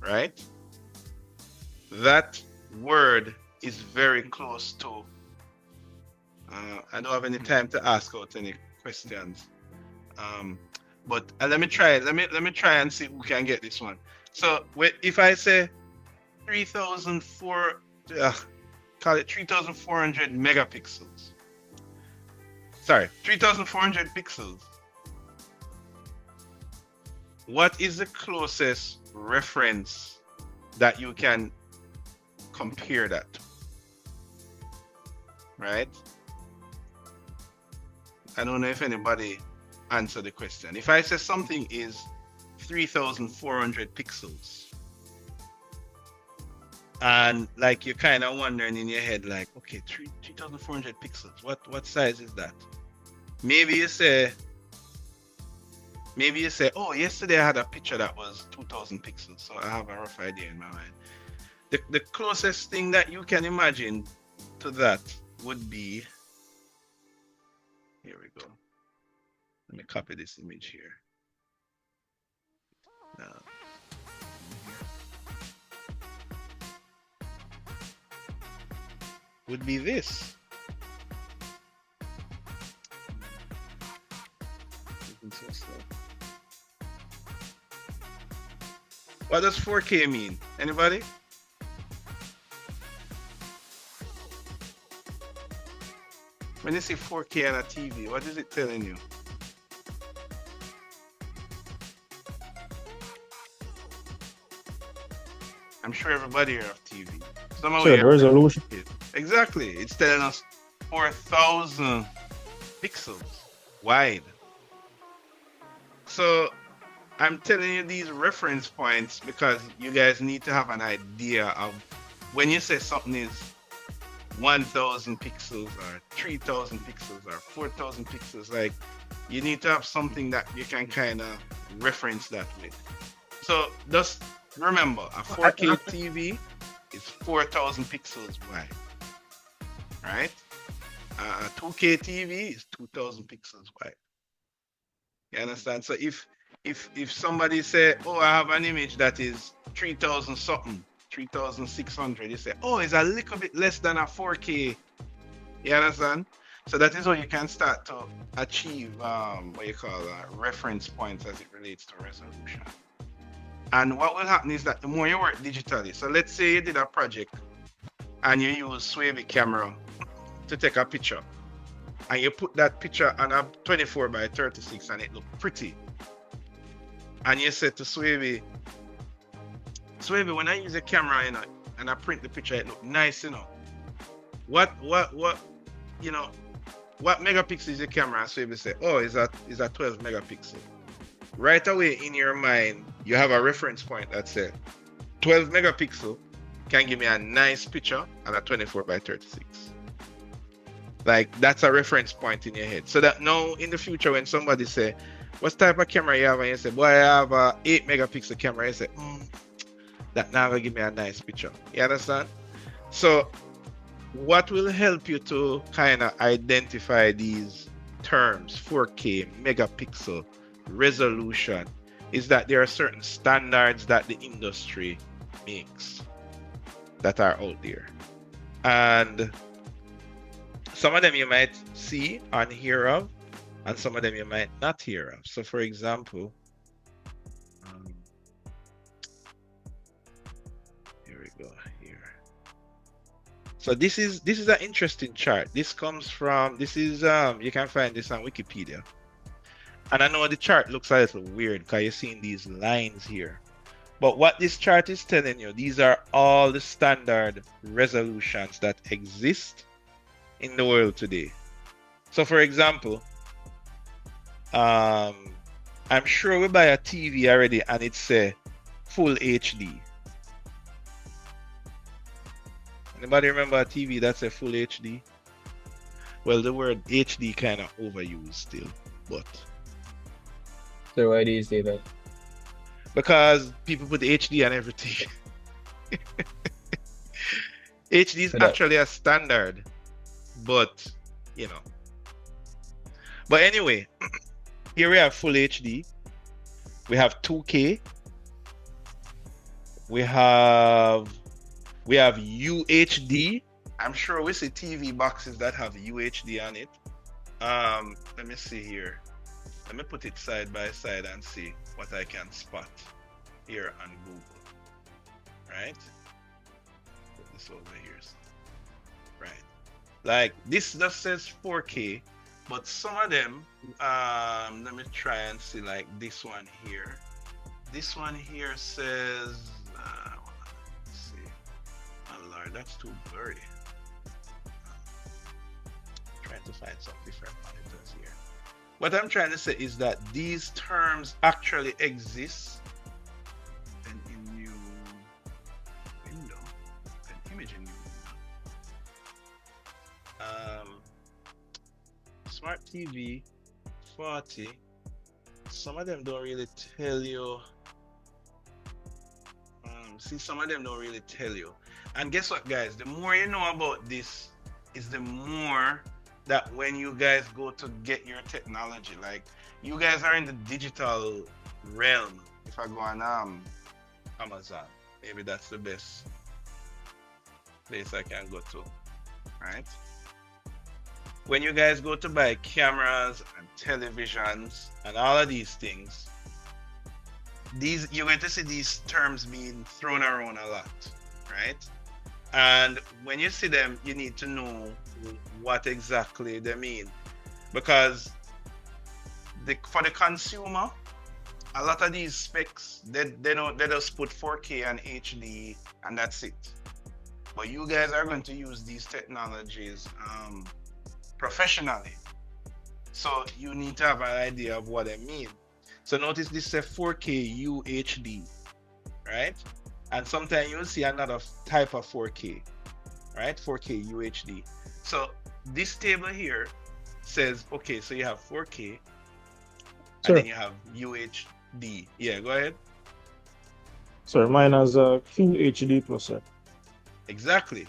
right? That word is very close to, I don't have any time to ask out any questions. But let me try and see who can get this one. So if I say 3,400 megapixels. Sorry, 3,400 pixels. What is the closest reference that you can compare that to? Right? I don't know if anybody answered the question. If I say something is 3,400 pixels, and like you're kind of wondering in your head, like, okay, 3,400 pixels, what size is that? Maybe you say, oh, yesterday I had a picture that was 2,000 pixels, so I have a rough idea in my mind. The closest thing that you can imagine to that would be, here we go. Let me copy this image here. Now, would be this. What does 4K mean? Anybody? When you see 4K on a TV, what is it telling you? I'm sure everybody here have TV. So the resolution. Exactly. It's telling us 4,000 pixels wide. So I'm telling you these reference points because you guys need to have an idea of when you say something is 1,000 pixels or 3,000 pixels or 4,000 pixels, like you need to have something that you can kind of reference that with. So just remember, a 4K TV is 4,000 pixels wide, right? A 2K TV is 2,000 pixels wide. You understand? So if somebody say, oh, I have an image that is 3,000 something, 3,600. You say, oh, it's a little bit less than a 4K. You understand? So that is how you can start to achieve what you call reference points as it relates to resolution. And what will happen is that the more you work digitally, so let's say you did a project and you use Swavy camera to take a picture, and you put that picture on a 24 by 36 and it looked pretty. And you said to Swavy, when I use a camera, you know, and I print the picture, it look nice, you know. What megapixel is your camera? And Swavy say, oh, is a 12 megapixel. Right away in your mind, you have a reference point that says 12 megapixel can give me a nice picture on a 24 by 36. Like, that's a reference point in your head. So that now in the future, when somebody say, what type of camera you have? And you say, boy, I have a 8 megapixel camera. You say, that now will give me a nice picture. You understand? So what will help you to kind of identify these terms, 4K, megapixel, resolution, is that there are certain standards that the industry makes that are out there. And some of them you might see and hear of, and some of them you might not hear of. So for example, here we go here. So this is an interesting chart. This comes from, you can find this on Wikipedia. And I know the chart looks a little weird because you're seeing these lines here. But what this chart is telling you, these are all the standard resolutions that exist in the world today. So for example, I'm sure we buy a TV already and it's a full HD. Anybody remember a TV that's a full HD? Well, the word HD kind of overused still, but. So why do you say that? Because people put HD on everything. HD is actually a standard, but you know. But anyway, here we have full HD. We have 2K. We have UHD. I'm sure we see TV boxes that have UHD on it. Let me see here. Let me put it side by side and see what I can spot here on Google. Right? Put this over here. Right. Like this just says 4K, but some of them, let me try and see, like this one here. This one here says, let's see. Oh Lord, that's too blurry. Trying to find some different monitors here. What I'm trying to say is that these terms actually exist. And in new window, an image in new window. Smart TV 40. Some of them don't really tell you. See, some of them don't really tell you. And guess what, guys? The more you know about this, is the more that when you guys go to get your technology, like you guys are in the digital realm. If I go on Amazon, maybe that's the best place I can go to, right? When you guys go to buy cameras and televisions and all of these things, you're going to see these terms being thrown around a lot, right? And when you see them, you need to know what exactly they mean, because for the consumer, a lot of these specs they just put 4K and HD and that's it. But you guys are going to use these technologies professionally, so you need to have an idea of what they mean. So notice this is 4K UHD, right? And sometimes you'll see another type of 4K, right? 4K UHD. So this table here says, okay, so you have 4K, and then you have UHD. Yeah, go ahead. Sorry, mine has a QHD plus, sir. Exactly.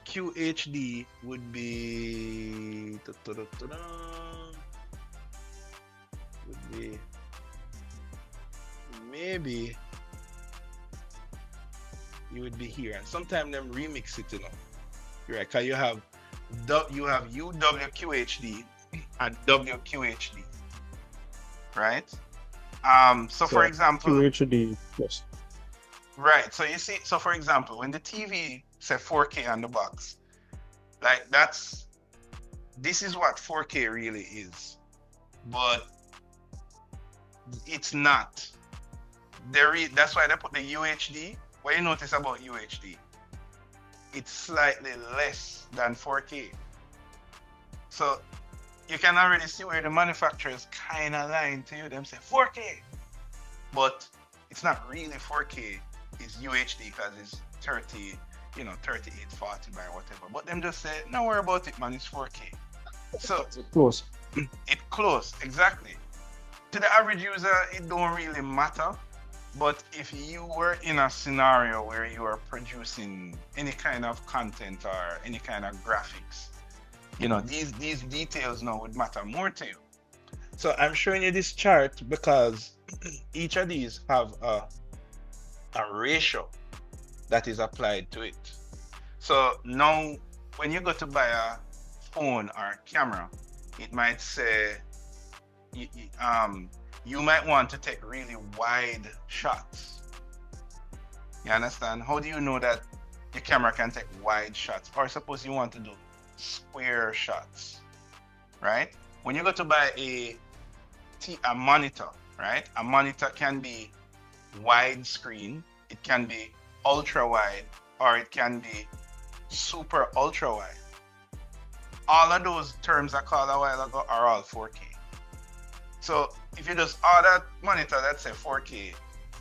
QHD would be maybe you would be here. And sometimes them remix it, you know. You're right, because you have UWQHD and WQHD, right? So for example, QHD, yes. right. So you see, so for example, when the TV say 4K on the box, like this is what 4K really is, but it's not. That's why they put the UHD. What you notice about UHD? It's slightly less than 4K. So you can already see where the manufacturers kind of lying to you. Them say 4K, but it's not really 4K. It's UHD because it's 30, 3840 by whatever. But them just say, don't worry about it, man. It's 4K. So It's close. It close, exactly. To the average user, it don't really matter. But if you were in a scenario where you are producing any kind of content or any kind of graphics, these details now would matter more to you. So I'm showing you this chart because each of these have a ratio that is applied to it. So now when you go to buy a phone or a camera, it might say you might want to take really wide shots. You understand? How do you know that your camera can take wide shots? Or suppose you want to do square shots, right? When you go to buy a monitor, right? A monitor can be widescreen, it can be ultra wide, or it can be super ultra wide. All of those terms I called a while ago are all 4K. So if you just order monitor that's a 4K,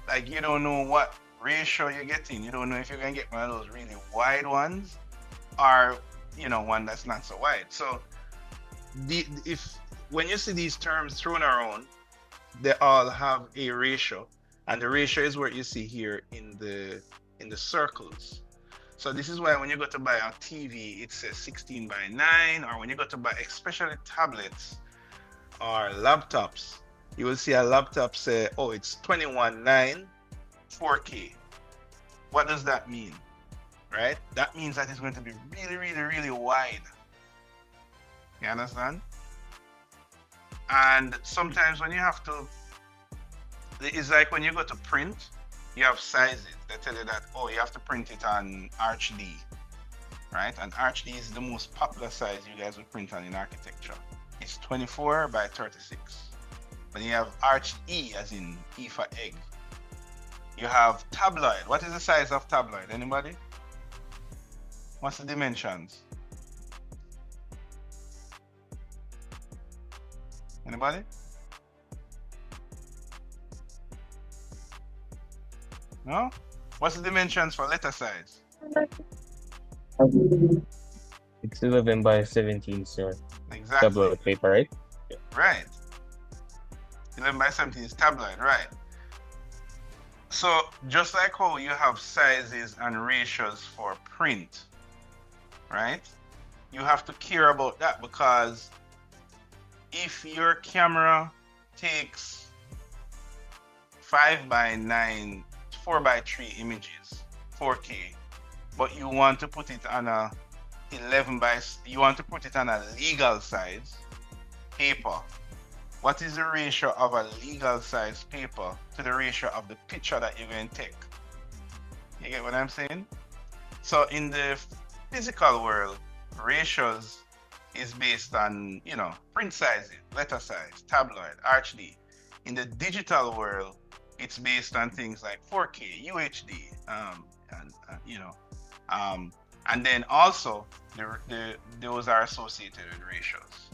like you don't know what ratio you're getting. You don't know if you're gonna get one of those really wide ones or one that's not so wide. So when you see these terms thrown around, they all have a ratio, and the ratio is what you see here in the circles. So this is why when you go to buy a TV, it says 16 by 9, or when you go to buy especially tablets or laptops, you will see a laptop say, oh, it's 21:9 4K. What does that mean? Right? That means that it's going to be really, really, really wide. You understand? And sometimes when you have to, it's like when you go to print, you have sizes. They tell you that, oh, you have to print it on HD, right? And HD is the most popular size you guys will print on in architecture. It's 24 by 36. Then you have RHE, as in E for egg. You have tabloid. What is the size of tabloid? Anybody? What's the dimensions? Anybody? No? What's the dimensions for letter size? It's 11 by 17, sir. Exactly. Tabloid paper, right? Yeah. Right. 11 by 17 is tabloid, right? So just like how you have sizes and ratios for print, right? You have to care about that, because if your camera takes 5 by 9, 4 by 3 images, 4K, but you want to put it on a you want to put it on a legal size paper. What is the ratio of a legal size paper to the ratio of the picture that you're going to take? You get what I'm saying? So in the physical world, ratios is based on, print sizes, letter size, tabloid, RHD. In the digital world, it's based on things like 4K, UHD, and then also those are associated with ratios.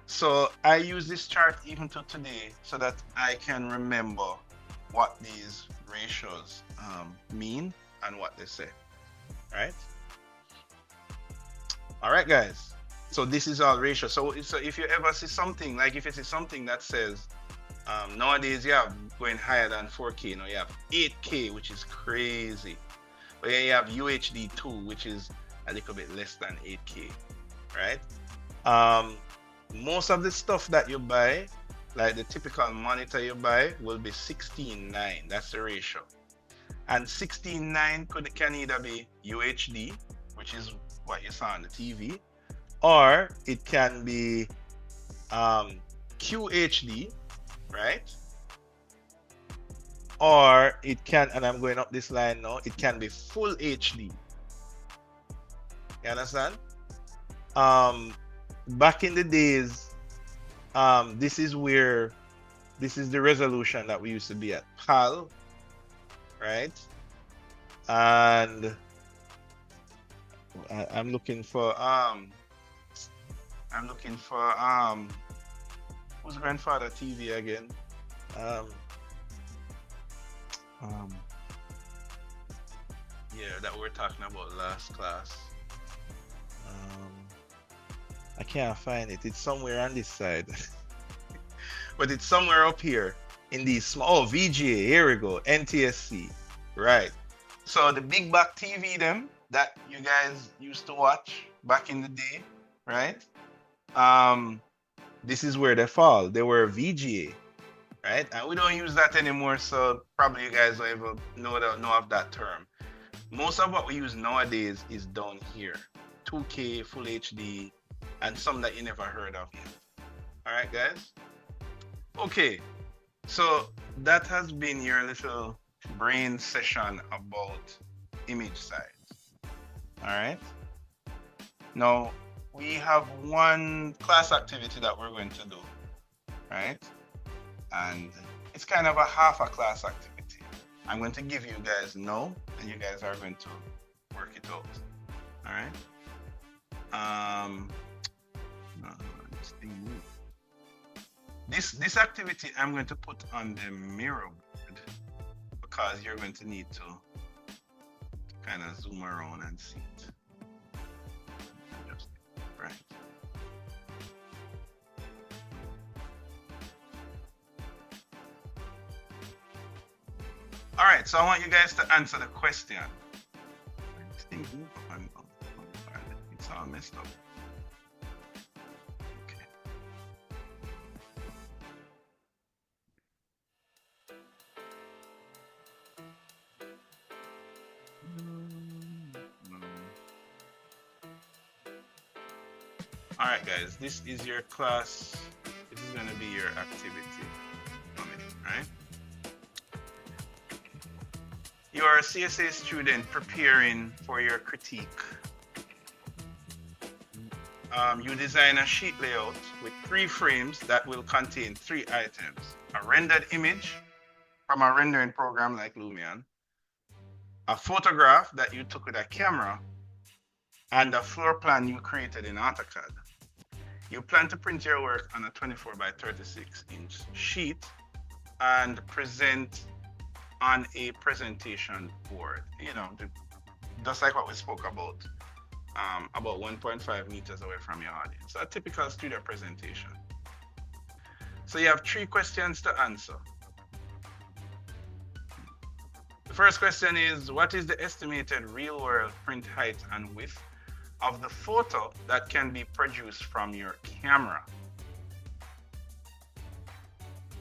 So I use this chart even to today so that I can remember what these ratios mean and what they say, right? All right, guys. So this is all ratio. So if you ever see something, like if you see something that says, nowadays you have going higher than 4K, you have 8K, which is crazy. But then you have UHD 2, which is a little bit less than 8K, right? Most of the stuff that you buy, like the typical monitor you buy, will be 16:9. That's the ratio. And 16:9 can either be UHD, which is what you saw on the TV, or it can be QHD, right? Or it can, and I'm going up this line now, it can be full HD. You understand? Back in the days, this is the resolution that we used to be at PAL, right? And I'm looking for who's grandfather TV again? Yeah, that we were talking about last class. I can't find it. It's somewhere on this side. But it's somewhere up here in these small VGA. Here we go. NTSC. Right. So the big back TV them that you guys used to watch back in the day, right? This is where they fall. They were VGA, right? And we don't use that anymore, so probably you guys don't even know of that term. Most of what we use nowadays is down here. 2K, Full HD, and some that you never heard of yet. All right, guys? Okay, so that has been your little brain session about image size. All right? Now, we have one class activity that we're going to do, right? And it's kind of a half a class activity. I'm going to give you guys no, and you guys are going to work it out. All right? This activity I'm going to put on the mirror board because you're going to need to kind of zoom around and see it. Just right. All right, so I want you guys to answer the question. It's all messed up. Okay. All right, guys, this is your class. This is going to be your activity. Right? You are a CSA student preparing for your critique. You design a sheet layout with 3 frames that will contain 3 items. A rendered image from a rendering program like Lumion, a photograph that you took with a camera, and a floor plan you created in AutoCAD. You plan to print your work on a 24 by 36 inch sheet and present on a presentation board. You know, just like what we spoke about 1.5 meters away from your audience. So a typical studio presentation. So you have 3 questions to answer. The first question is, what is the estimated real-world print height and width of the photo that can be produced from your camera?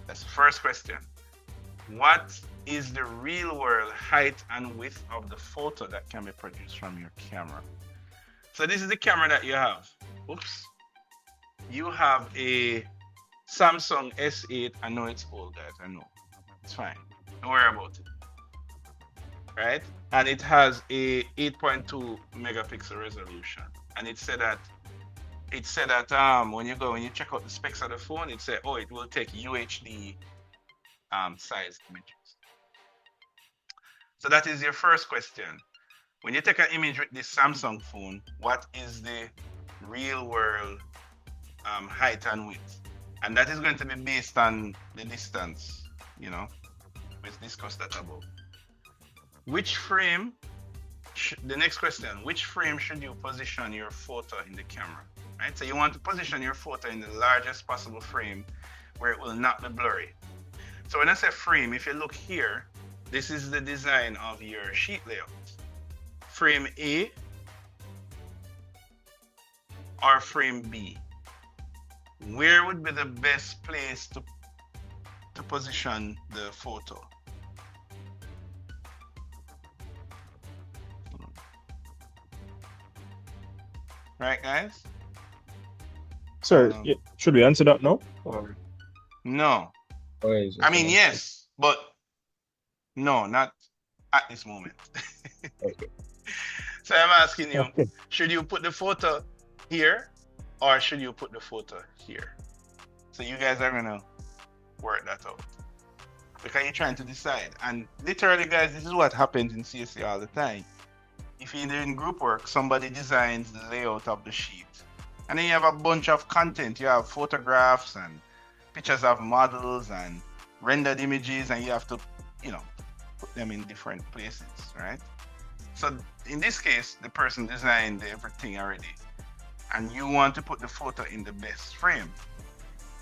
That's the first question. What is the real-world height and width of the photo that can be produced from your camera? So this is the camera that you have. Oops. You have a Samsung S8. I know it's old, guys. I know. It's fine. Don't worry about it. Right? And it has a 8.2 megapixel resolution. And it said that when you check out the specs of the phone, it said, oh, it will take UHD sized images. So that is your first question. When you take an image with this Samsung phone, what is the real world height and width? And that is going to be based on the distance, you know, we've discussed that above. Which frame, the next question, which frame should you position your photo in the camera? Right? So you want to position your photo in the largest possible frame where it will not be blurry. So when I say frame, if you look here, this is the design of your sheet layout. Frame A or frame B? Where would be the best place to position the photo? Right, guys? Sir, should we answer that now? Or? No. I mean, yes, but no, not at this moment. Okay. So I'm asking you, should you put the photo here or should you put the photo here? So you guys are gonna work that out because you're trying to decide. And literally, guys, this is what happens in CSA all the time. If you're doing group work, somebody designs the layout of the sheet, and then you have a bunch of content. You have photographs and pictures of models and rendered images, and you have to, put them in different places, right? So in this case, the person designed everything already, and you want to put the photo in the best frame.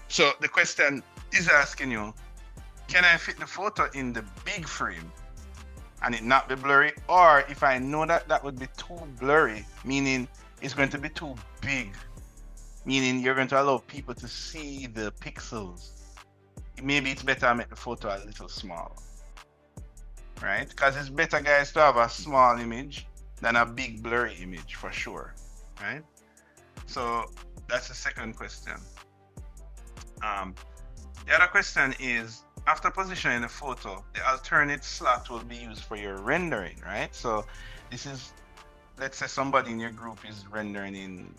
So the question is asking you, can I fit the photo in the big frame and it not be blurry? Or if I know that that would be too blurry, meaning it's going to be too big, meaning you're going to allow people to see the pixels, maybe it's better I make the photo a little smaller, right? Because it's better, guys, to have a small image than a big blurry image for sure, right? So that's the second question. The other question is, after positioning the photo, the alternate slot will be used for your rendering, right? So this is, let's say somebody in your group is rendering in,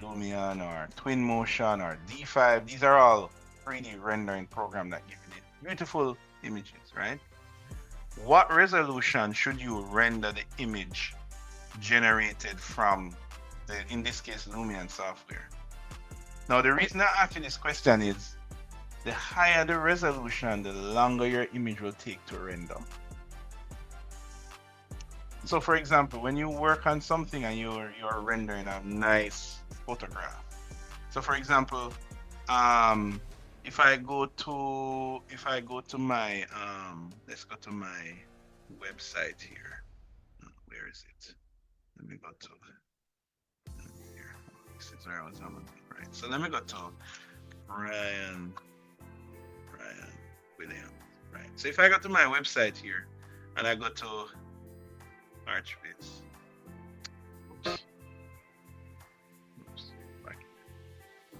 Lumion or Twinmotion or D5. These are all 3D rendering program that give you beautiful images, right? What resolution should you render the image generated from the, in this case, Lumion software? Now, the reason I ask you this question is, the higher the resolution, the longer your image will take to render. So, for example, when you work on something and you're rendering a nice photograph. So, for example, if I go to my let's go to my website here. Where is it? Let me go to here. This is where I was on. Right. So let me go to Ryan Williams. Right. So if I go to my website here and I go to Archbase.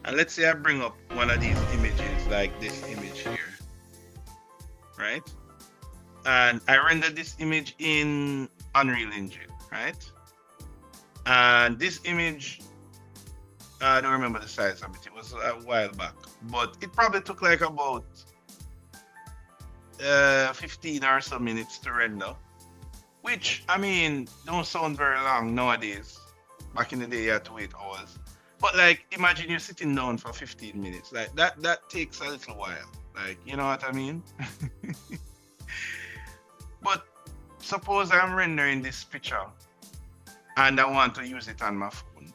And let's say I bring up one of these images, like this image here, right? And I render this image in Unreal Engine, right? And this image, I don't remember the size of it, it was a while back, but it probably took like about 15 or so minutes to render, which, I mean, don't sound very long nowadays. Back in the day, you had to wait hours. But like, imagine you're sitting down for 15 minutes. Like that takes a little while. Like, you know what I mean? But suppose I'm rendering this picture and I want to use it on my phone,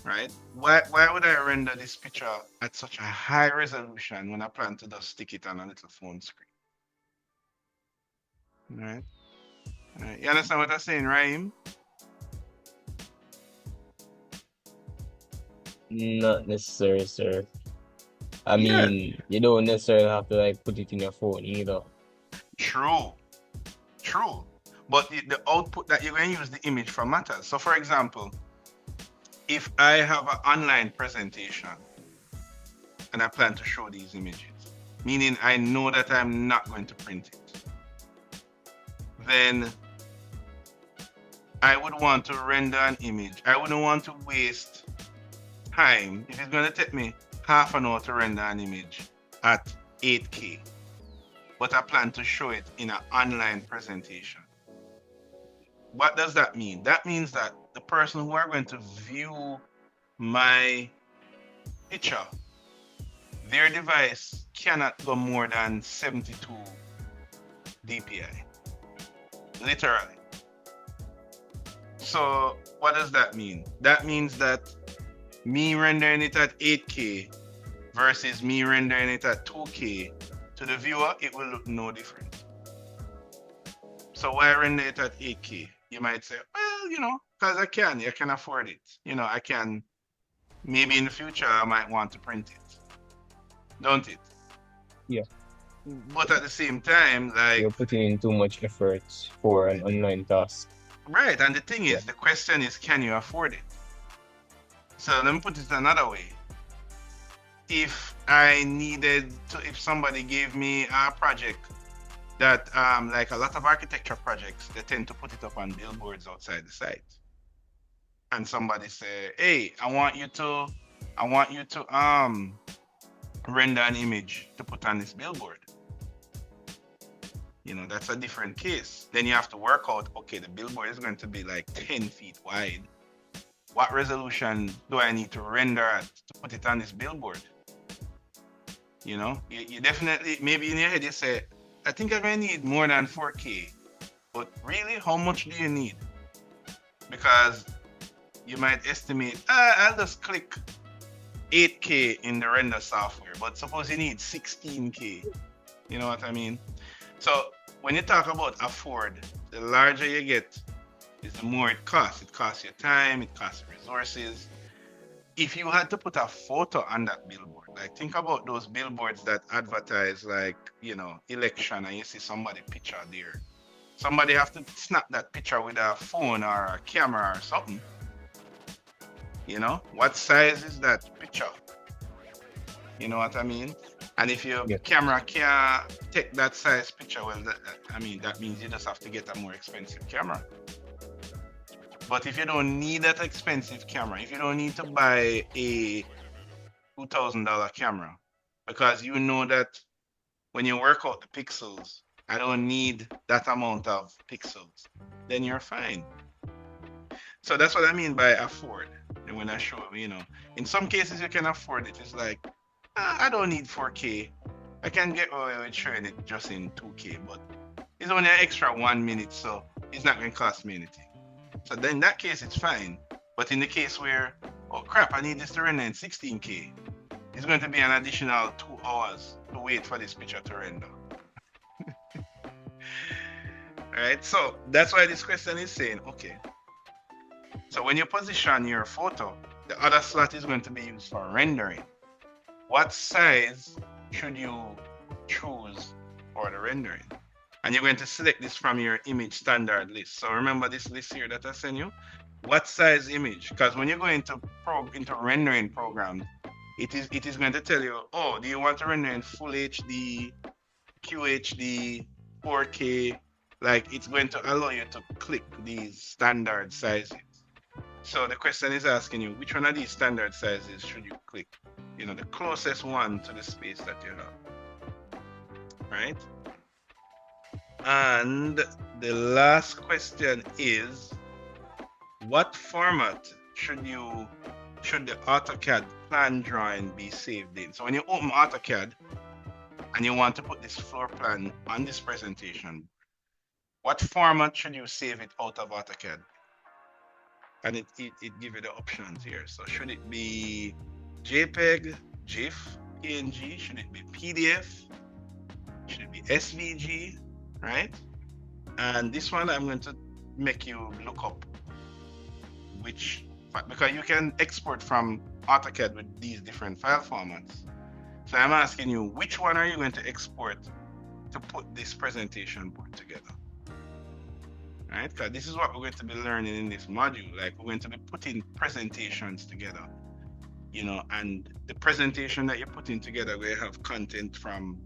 right? Why would I render this picture at such a high resolution when I plan to just stick it on a little phone screen? Right? You understand what I'm saying, Raheem? Not necessarily, sir. I mean, you don't necessarily have to like put it in your phone either. True. But the output that you're going to use the image for matters. So for example, if I have an online presentation and I plan to show these images, meaning I know that I'm not going to print it, then I would want to render an image. I wouldn't want to waste time if it's going to take me half an hour to render an image at 8K, but I plan to show it in an online presentation. What does that mean? That means that the person who are going to view my picture, their device cannot go more than 72 dpi, literally. So what does that mean? That means that me rendering it at 8K versus me rendering it at 2K, to the viewer, it will look no different. So why render it at 8K? You might say, well, because I can afford it. I can, maybe in the future, I might want to print it. Don't it? Yeah. But at the same time, like... You're putting in too much effort for an online task. Right, and the thing is, the question is, can you afford it? So let me put it another way. If I needed to, if somebody gave me a project that, like a lot of architecture projects, they tend to put it up on billboards outside the site. And somebody say, hey, I want you to render an image to put on this billboard. You know, that's a different case. Then you have to work out, okay, the billboard is going to be like 10 feet wide. What resolution do I need to render at to put it on this billboard? You know, you definitely, maybe in your head you say, I think I'm going to need more than 4K. But really, how much do you need? Because you might estimate, I'll just click 8K in the render software, but suppose you need 16K. You know what I mean? So when you talk about afford, the larger you get, is the more it costs. It costs you time, it costs resources. If you had to put a photo on that billboard, like think about those billboards that advertise, like, you know, election, and you see somebody picture there. Somebody have to snap that picture with a phone or a camera or something. You know, what size is that picture? You know what I mean? And if your camera can't take that size picture, well, that means you just have to get a more expensive camera. But if you don't need that expensive camera, if you don't need to buy a $2,000 camera, because you know that when you work out the pixels, I don't need that amount of pixels, then you're fine. So that's what I mean by afford. And when I show, you know, in some cases you can afford it. It's like, I don't need 4K. I can get away with showing it just in 2K, but it's only an extra 1 minute, so it's not going to cost me anything. So then in that case, it's fine. But in the case where, oh crap, I need this to render in 16K, it's going to be an additional 2 hours to wait for this picture to render. Alright, so that's why this question is saying, okay, so when you position your photo, the other slot is going to be used for rendering. What size should you choose for the rendering? And you're going to select this from your image standard list. So remember this list here that I sent you? What size image? Because when you go into rendering programs, it is going to tell you, oh, do you want to render in full HD, QHD, 4K? Like, it's going to allow you to click these standard sizes. So the question is asking you, which one of these standard sizes should you click? You know, the closest one to the space that you have, right? And the last question is, what format should the AutoCAD plan drawing be saved in? So when you open AutoCAD and you want to put this floor plan on this presentation, what format should you save it out of AutoCAD? And it gives you the options here. So should it be JPEG, GIF, PNG? Should it be PDF? Should it be SVG? Right? And this one I'm going to make you look up which, because you can export from AutoCAD with these different file formats. So I'm asking you, which one are you going to export to put this presentation board together? Right? Because this is what we're going to be learning in this module. Like, we're going to be putting presentations together, you know, and the presentation that you're putting together will have content from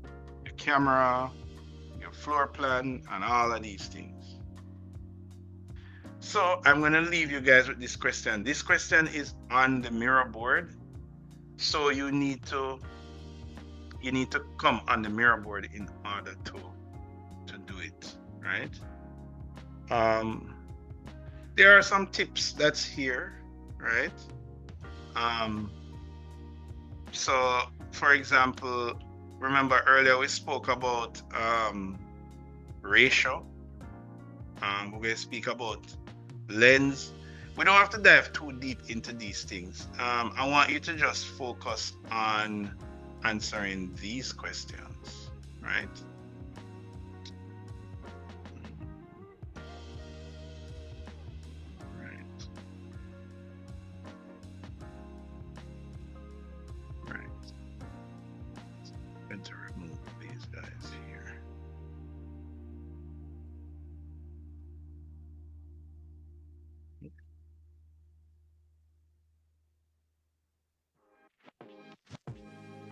your camera, your floor plan, and all of these things. So I'm going to leave you guys with this question. This question is on the mirror board. So you need to come on the mirror board in order to do it, right? There are some tips that's here, right? So for example, remember earlier we spoke about ratio. We're going to speak about lens. We don't have to dive too deep into these things. I want you to just focus on answering these questions, right? To remove these guys here.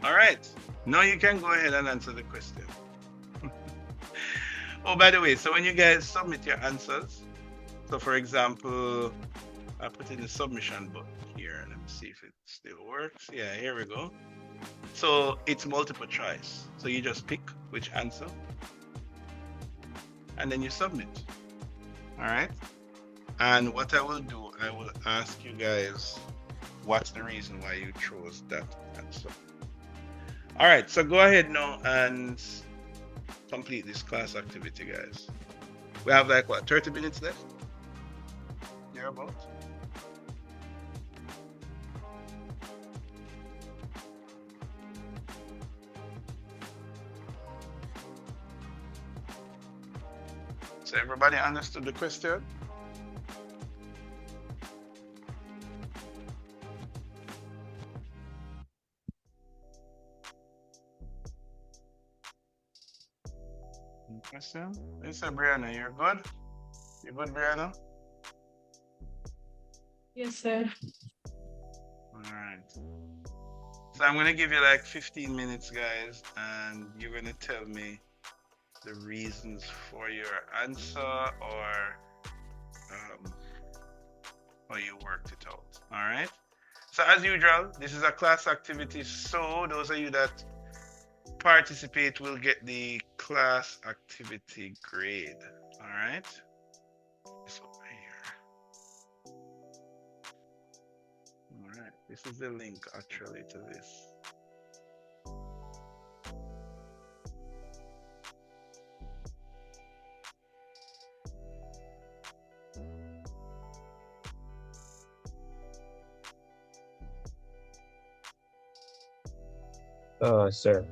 All right. Now you can go ahead and answer the question. Oh, by the way, so when you guys submit your answers, so for example, I put in the submission button here. Let me see if it still works. Yeah, here we go. So it's multiple choice. So you just pick which answer and then you submit. All right. And what I will do, I will ask you guys what's the reason why you chose that answer. All right. So go ahead now and complete this class activity, guys. We have like what, 30 minutes left? Thereabout. So everybody understood the question? Question? Lisa, Brianna, you're good? You good, Brianna? Yes, sir. All right. So I'm gonna give you like 15 minutes, guys, and you're gonna tell me the reasons for your answer or how you worked it out. All right. So as usual, this is a class activity. So those of you that participate will get the class activity grade. All right. This over here. All right. This is the link actually to this. Sir,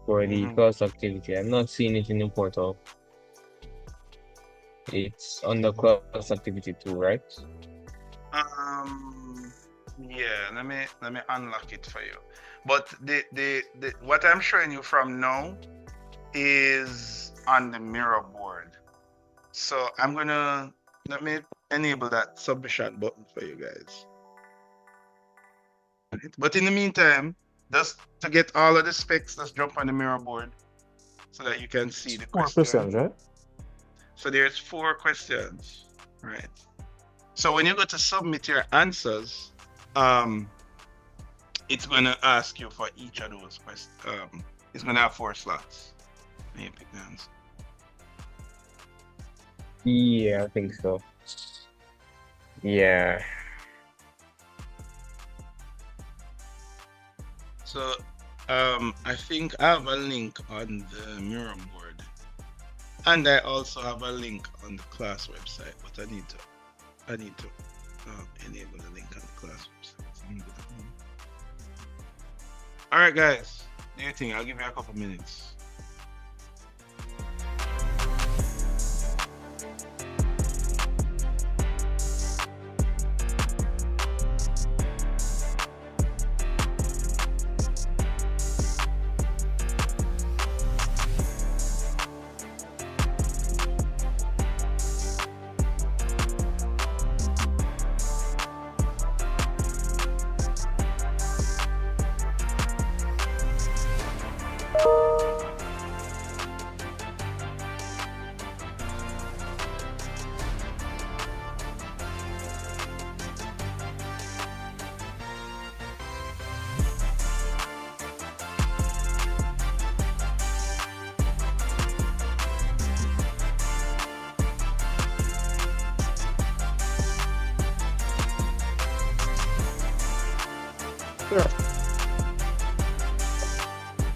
for the class activity, I'm not seeing it in the portal. It's on the class activity too, right? Yeah, let me unlock it for you. But the what I'm showing you from now is on the mirror board. So I'm gonna let me enable that submission button for you guys. But in the meantime, just to get all of the specs, just jump on the mirror board so that you can see the question. 4 questions, right? So there's 4 questions, right? So when you go to submit your answers, it's going to ask you for each of those questions. It's going to have 4 slots. And you pick the answer. Yeah, I think so. Yeah. So I think I have a link on the mirror board. And I also have a link on the class website, but I need to enable the link on the class website. All right, guys, do your thing. I'll give you a couple minutes.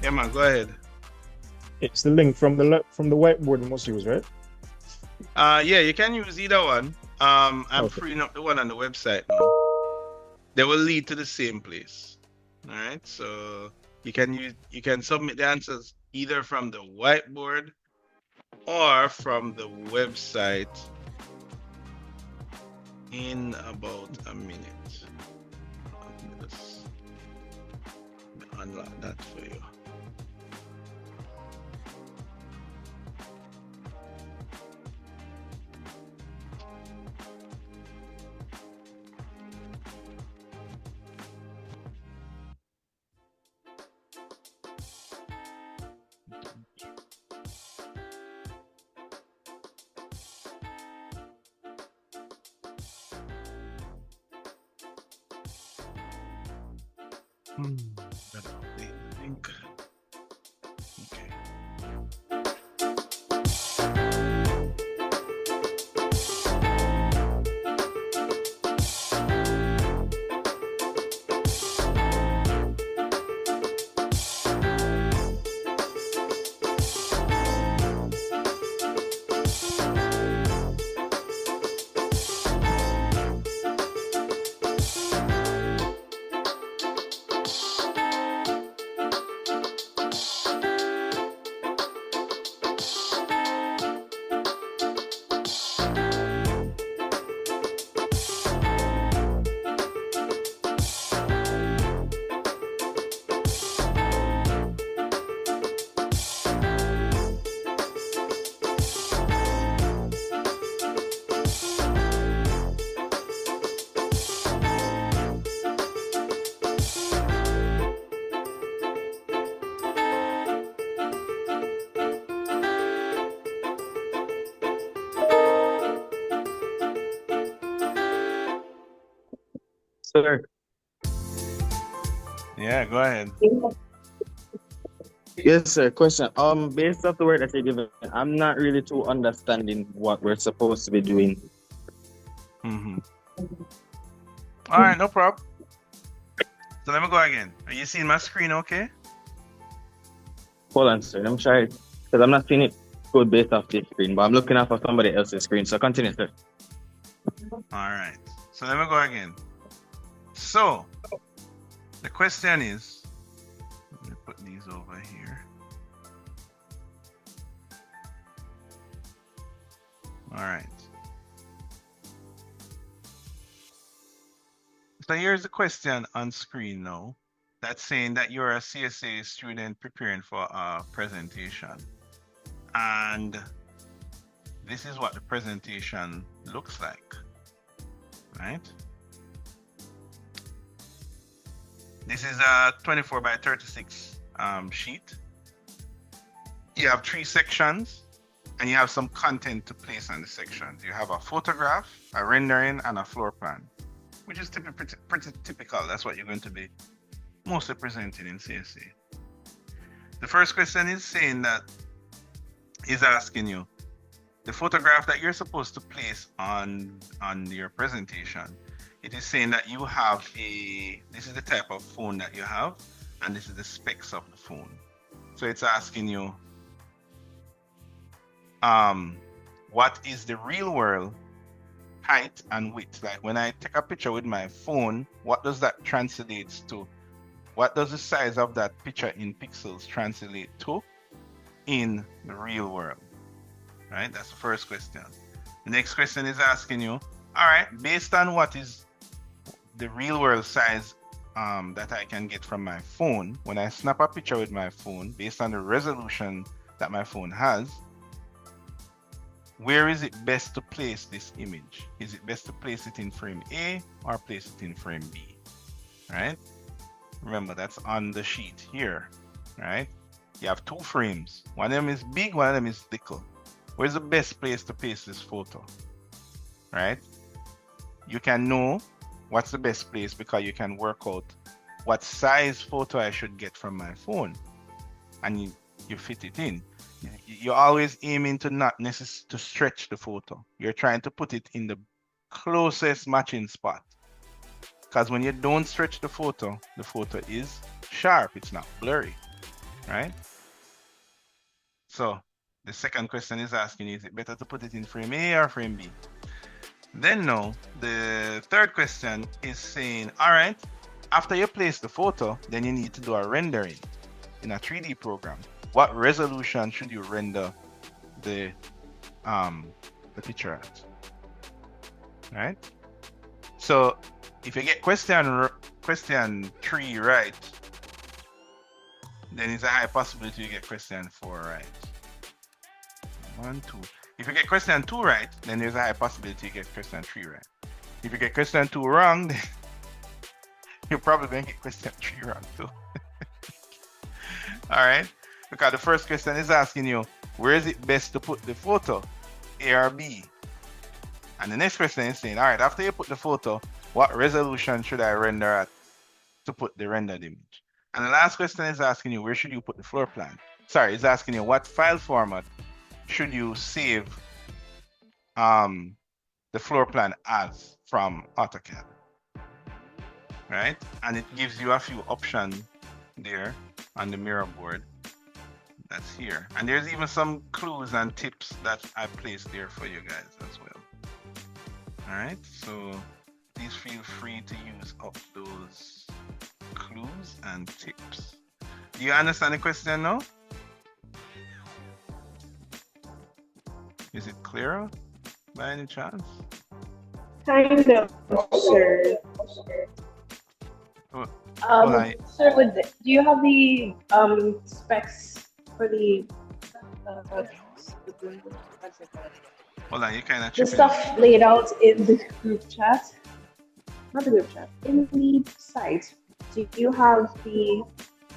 Yeah, man, go ahead. It's the link from the whiteboard you must use, right? Yeah, you can use either one. I'm freeing up the one on the website now. They will lead to the same place. All right, so you can submit the answers either from the whiteboard or from the website in about a minute. Let me just unlock that for you. Better update the link. Okay. Sir. Yeah, go ahead. Yes, sir. Question. Based off the word that you're giving, I'm not really too understanding what we're supposed to be doing. All right, no problem. So let me go again. Are you seeing my screen okay? Hold on, sir. Let me try it. Because I'm not seeing it good based off this screen, but I'm looking off of somebody else's screen. So continue, sir. All right. So let me go again. So the question is, let me put these over here. All right. So here's the question on screen now. That's saying that you're a CSA student preparing for a presentation. And this is what the presentation looks like, right? This is a 24 by 36 sheet. You have 3 sections and you have some content to place on the sections. You have a photograph, a rendering, and a floor plan, which is pretty typical. That's what you're going to be mostly presenting in CSA. The first question is saying that, is asking you, the photograph that you're supposed to place on your presentation, it is saying that you have this is the type of phone that you have, and this is the specs of the phone. So it's asking you, what is the real world height and width? Like when I take a picture with my phone, what does that translate to? What does the size of that picture in pixels translate to in the real world? Right? That's the first question. The next question is asking you, all right, based on what is the real world size that I can get from my phone, when I snap a picture with my phone, based on the resolution that my phone has, where is it best to place this image? Is it best to place it in frame A or place it in frame B? Right? Remember, that's on the sheet here, right? You have 2 frames. One of them is big, one of them is little. Where's the best place to place this photo? Right? You can know what's the best place because you can work out what size photo I should get from my phone, and you fit it in. You're always aiming to not necessarily to stretch the photo. You're trying to put it in the closest matching spot. Because when you don't stretch the photo is sharp, it's not blurry, right? So the second question is asking, is it better to put it in frame A or frame B? Then now, the third question is saying, all right, after you place the photo, then you need to do a rendering in a 3D program. What resolution should you render the picture at? Right? So if you get question 3 right, then it's a high possibility you get question 4 right. 1, 2. If you get question 2 right, then there's a high possibility you get question 3 right. If you get question 2 wrong, then you're probably going to get question 3 wrong too. All right? Because the first question is asking you, where is it best to put the photo, A or B? And the next question is saying, all right, after you put the photo, what resolution should I render at? to put the rendered image. And the last question is asking you, where should you put the floor plan? Sorry, it's asking you what file format should you save the floor plan as from AutoCAD, right? And it gives you a few options there on the mirror board that's here. And there's even some clues and tips that I placed there for you guys as well. All right, so please feel free to use up those clues and tips. Do you understand the question now? Is it clearer by any chance? Kind of, sir. Sir, do you have the specs for the hold on, you kind of the stuff laid out in the group chat? Not the group chat, in the site. Do you have the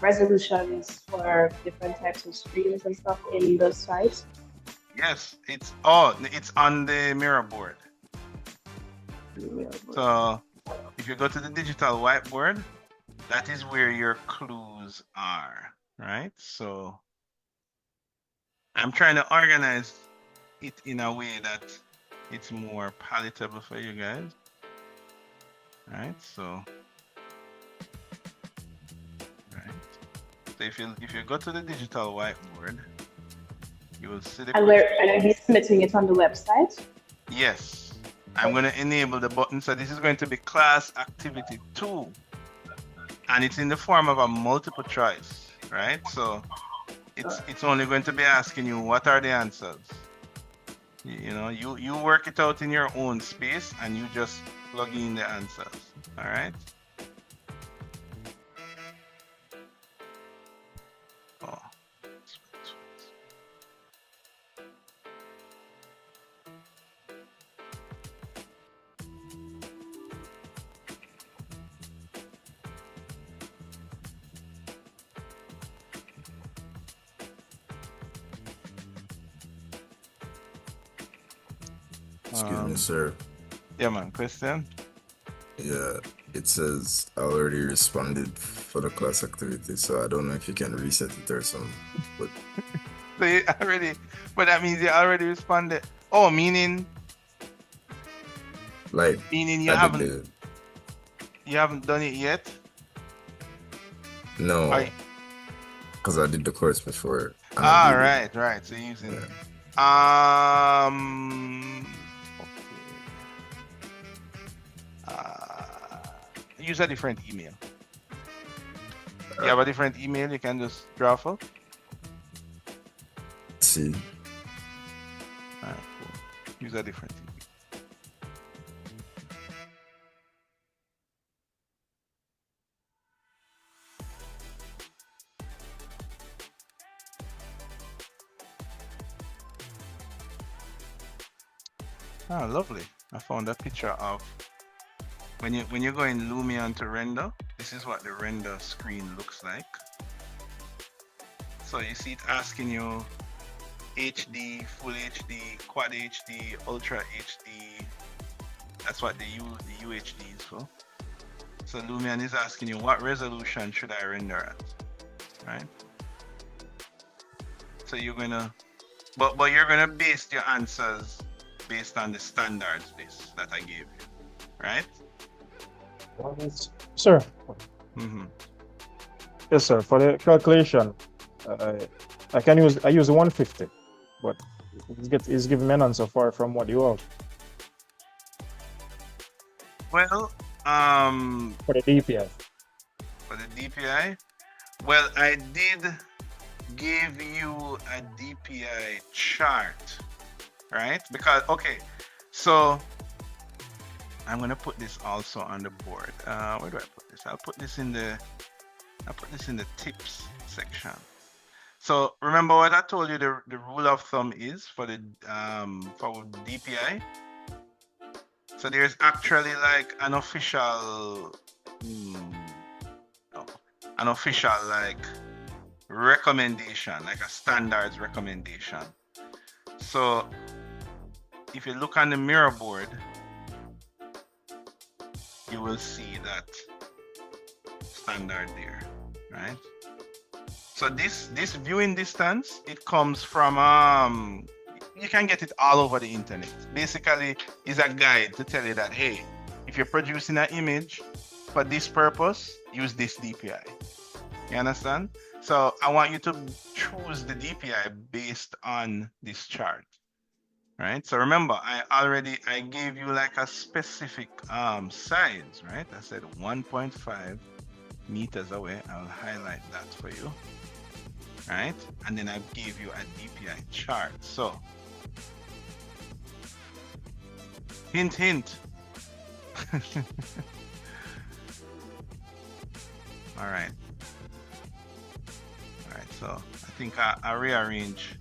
resolutions for different types of screens and stuff in the site? Yes, it's on the mirror board. So if you go to the digital whiteboard, that is where your clues are, right? So I'm trying to organize it in a way that it's more palatable for you guys. All right, so if you go to the digital whiteboard, you will see the. And are you submitting it on the website? Yes, I'm going to enable the button. So this is going to be class activity 2, and it's in the form of a multiple choice, right? So it's only going to be asking you what are the answers. You know, you work it out in your own space, and you just plug in the answers. All right. Oh. Excuse me, sir. Yeah, man. Question? Yeah, it says I already responded for the class activity, so I don't know if you can reset it or something. But so you already, but that means you already responded. Oh, meaning you haven't done it yet? No, because I did the course before. Right. So you're using it. Use a different email. You have a different email you can just draw for? See. Alright, cool. Use a different email. Ah, lovely. I found a picture of when you go in Lumion to render, this is what the render screen looks like. So you see it asking you HD, Full HD, Quad HD, Ultra HD. That's what they use the UHD is for. So Lumion is asking you what resolution should I render at, right? So you're gonna, but you're gonna base your answers based on the standards list that I gave you, right? Sir. Mm-hmm. Yes, sir. For the calculation, I use the 150, but it's giving me an answer far from what you have. Well, for the DPI. For the DPI, well, I did give you a DPI chart, right? Because so I'm gonna put this also on the board. Where do I put this? I'll put this in the tips section. So remember what I told you the rule of thumb is for the for DPI. So there's actually like an official like recommendation, like a standards recommendation. So if you look on the mirror board, you will see that standard there, right? So this viewing distance, it comes from you can get it all over the internet. Basically, is a guide to tell you that, hey, if you're producing an image for this purpose, use this DPI. You understand? So I want you to choose the DPI based on this chart, right? So remember, I gave you like a specific size, right? I said 1.5 meters away. I'll highlight that for you, right? And then I gave you a DPI chart. So hint, hint. All right. All right, so I think I rearrange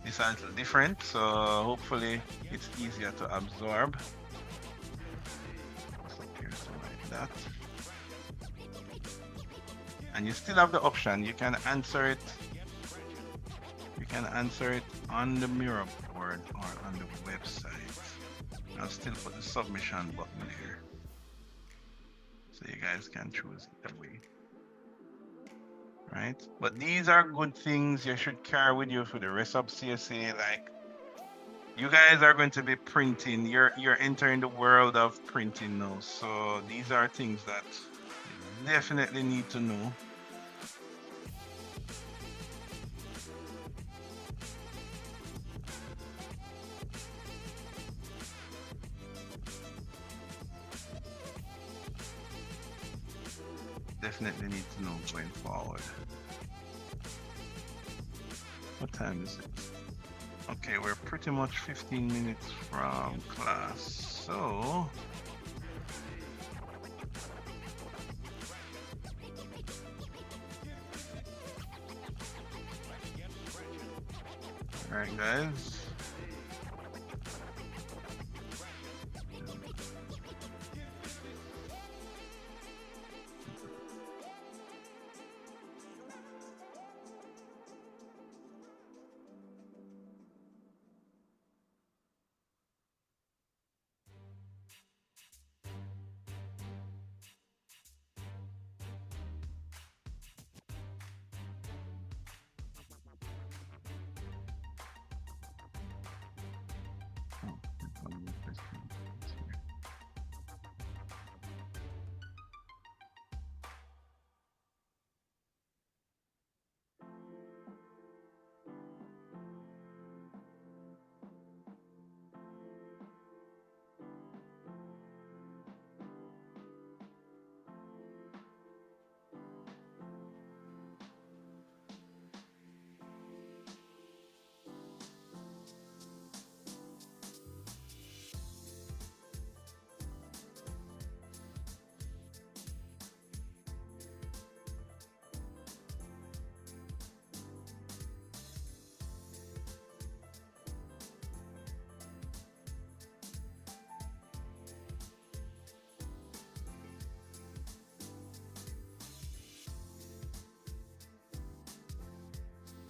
this a little different, so hopefully it's easier to absorb. So here's like that. And you still have the option, you can answer it on the mirror board or on the website. I'll still put the submission button here, so you guys can choose either way. Right? But these are good things you should carry with you for the rest of CSA. Like, you guys are going to be printing, you're entering the world of printing now. So these are things that you definitely need to know. Definitely need to know going forward. What time is it? Okay, we're pretty much 15 minutes from class, so all right, guys.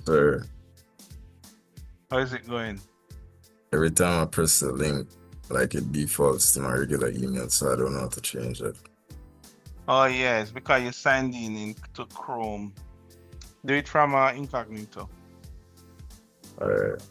Sir, How is it going? every time I press the link, like it defaults to my regular email, so I don't know how to change it. Oh yeah, it's because you signed in into Chrome. Do it from incognito. Alright.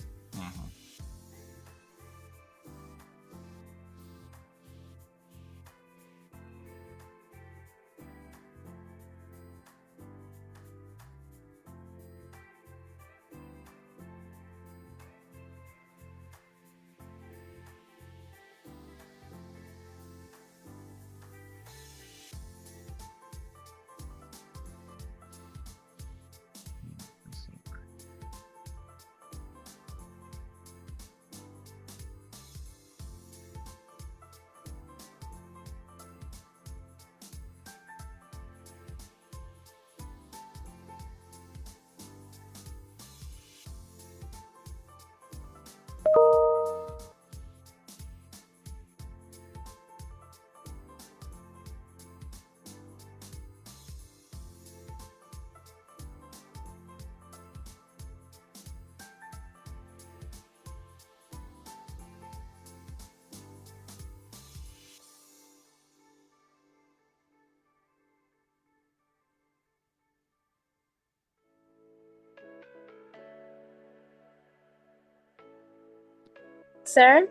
Sir,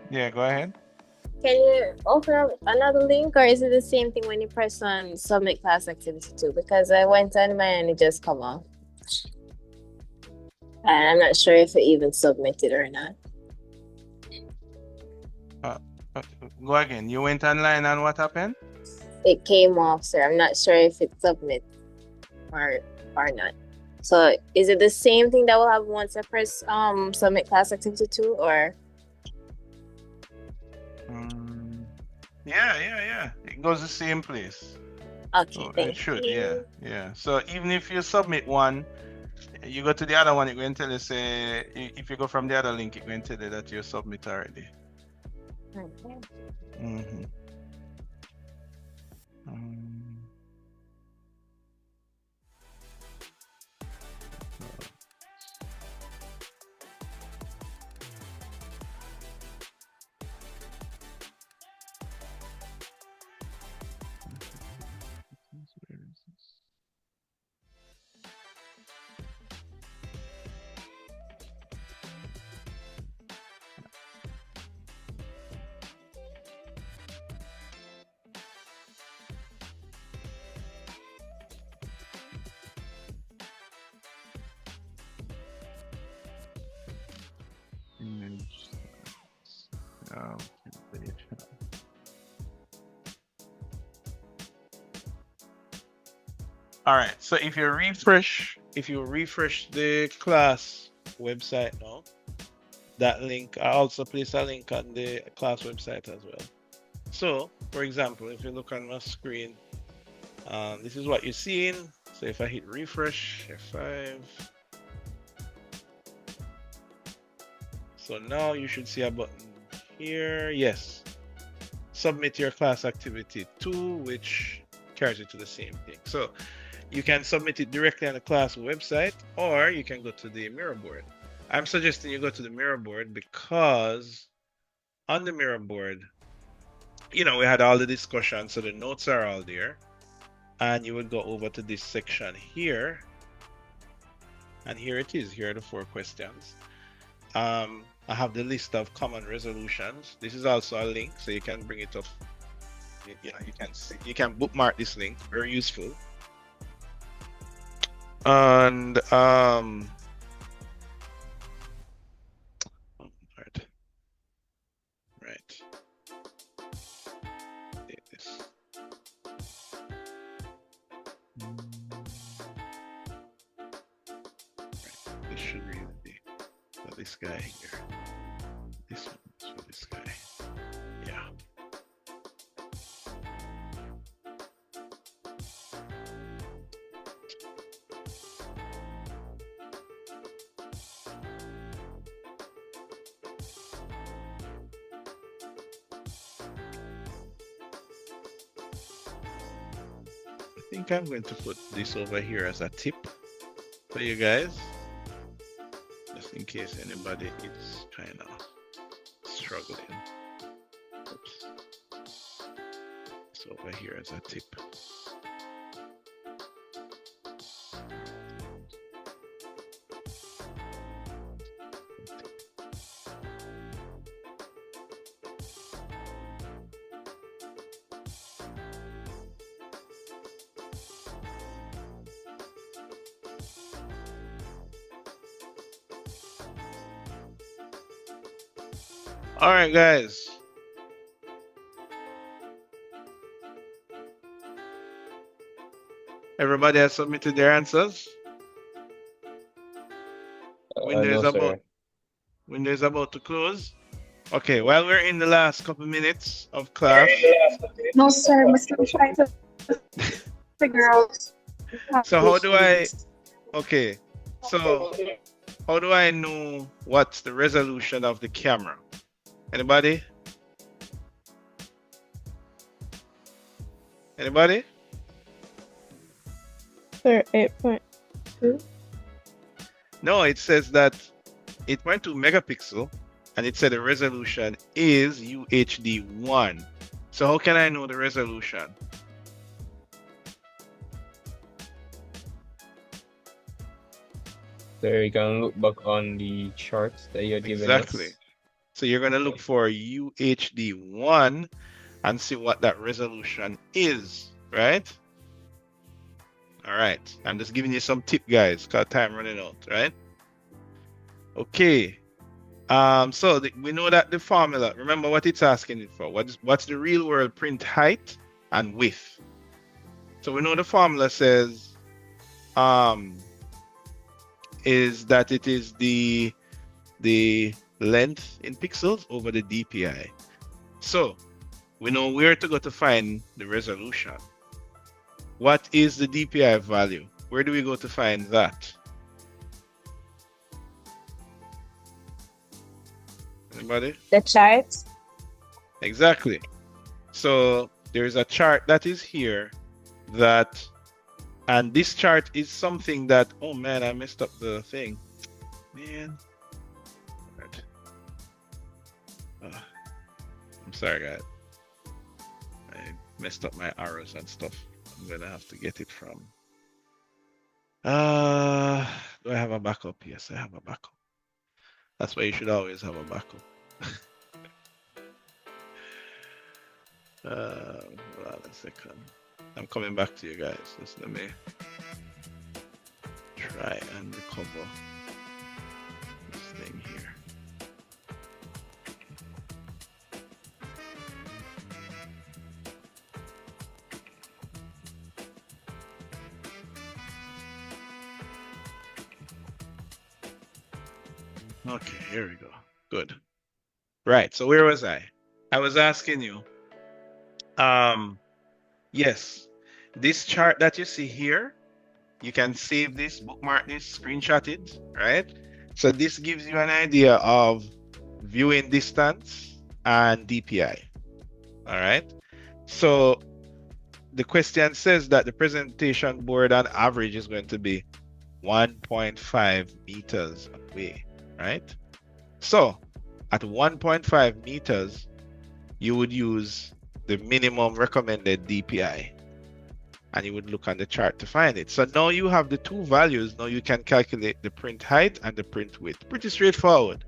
Yeah, go ahead. can you open up another link, or is it the same thing when you press on submit class activity 2? Because I went on mine and it just come off. And I'm not sure if it even submitted or not. Go again. You went online and what happened? It came off, sir. I'm not sure if it submit or not. So is it the same thing that will happen once I press submit class activity 2, or? Yeah. It goes the same place. Okay, So thank it should, you. yeah. So even if you submit one, you go to the other one, it's going to tell you, say, if you go from the other link, it's going to tell you that you submit already. Okay. Mm-hmm. All right, so if you refresh the class website now, that link, I also place a link on the class website as well. So, for example, if you look on my screen, this is what you're seeing. So if I hit refresh, F5. So now you should see a button here. Yes. Submit your class activity 2, which carries you to the same thing. So you can submit it directly on the class website, or you can go to the mirror board. I'm suggesting you go to the mirror board because on the mirror board, we had all the discussion, so the notes are all there. And you would go over to this section here. And here it is. Here are the 4 questions. I have the list of common resolutions. This is also a link, so you can bring it up. You can bookmark this link. Very useful. And right. This. This should really be for this guy here. This one is for this guy. Yeah. I think I'm going to put this over here as a tip for you guys, just in case anybody is kind of struggling. Oops. It's over here as a tip. All right, guys. Everybody has submitted their answers. Window is about to close. Okay, while we're in the last couple minutes of class. No, sir, I'm still trying to figure out. So how do I? Okay, so how do I know what's the resolution of the camera? Anybody? Anybody? Sir, 8.2. No, it says that 8.2 megapixel, and it said the resolution is UHD 1. So how can I know the resolution? So you can look back on the charts that you're giving Exactly. us. So you're going to look for UHD1 and see what that resolution is, right? All right. I'm just giving you some tip, guys, because time running out, right? Okay. So we know that the formula, remember what it's asking it for. What's the real world print height and width? So we know the formula says is that it is the length in pixels over the DPI. So we know where to go to find the resolution. What is the DPI value? Where do we go to find that? Anybody? The chart. Exactly. So there's a chart that is here that, and this chart is something that, oh man, I messed up the thing. Man. Right. I'm sorry, guys. I messed up my arrows and stuff. I'm gonna have to get it from. Do I have a backup? Yes, I have a backup. That's why you should always have a backup. Hold on a second. I'm coming back to you guys. Just let me try and recover this thing here. Okay, here we go. Good. Right, so where was I? I was asking you, yes, this chart that you see here, you can save this, bookmark this, screenshot it, right? So this gives you an idea of viewing distance and DPI, all right? So the question says that the presentation board on average is going to be 1.5 meters away, right? So at 1.5 meters, you would use the minimum recommended DPI, and you would look on the chart to find it. So now you have the two values. Now you can calculate the print height and the print width. Pretty straightforward.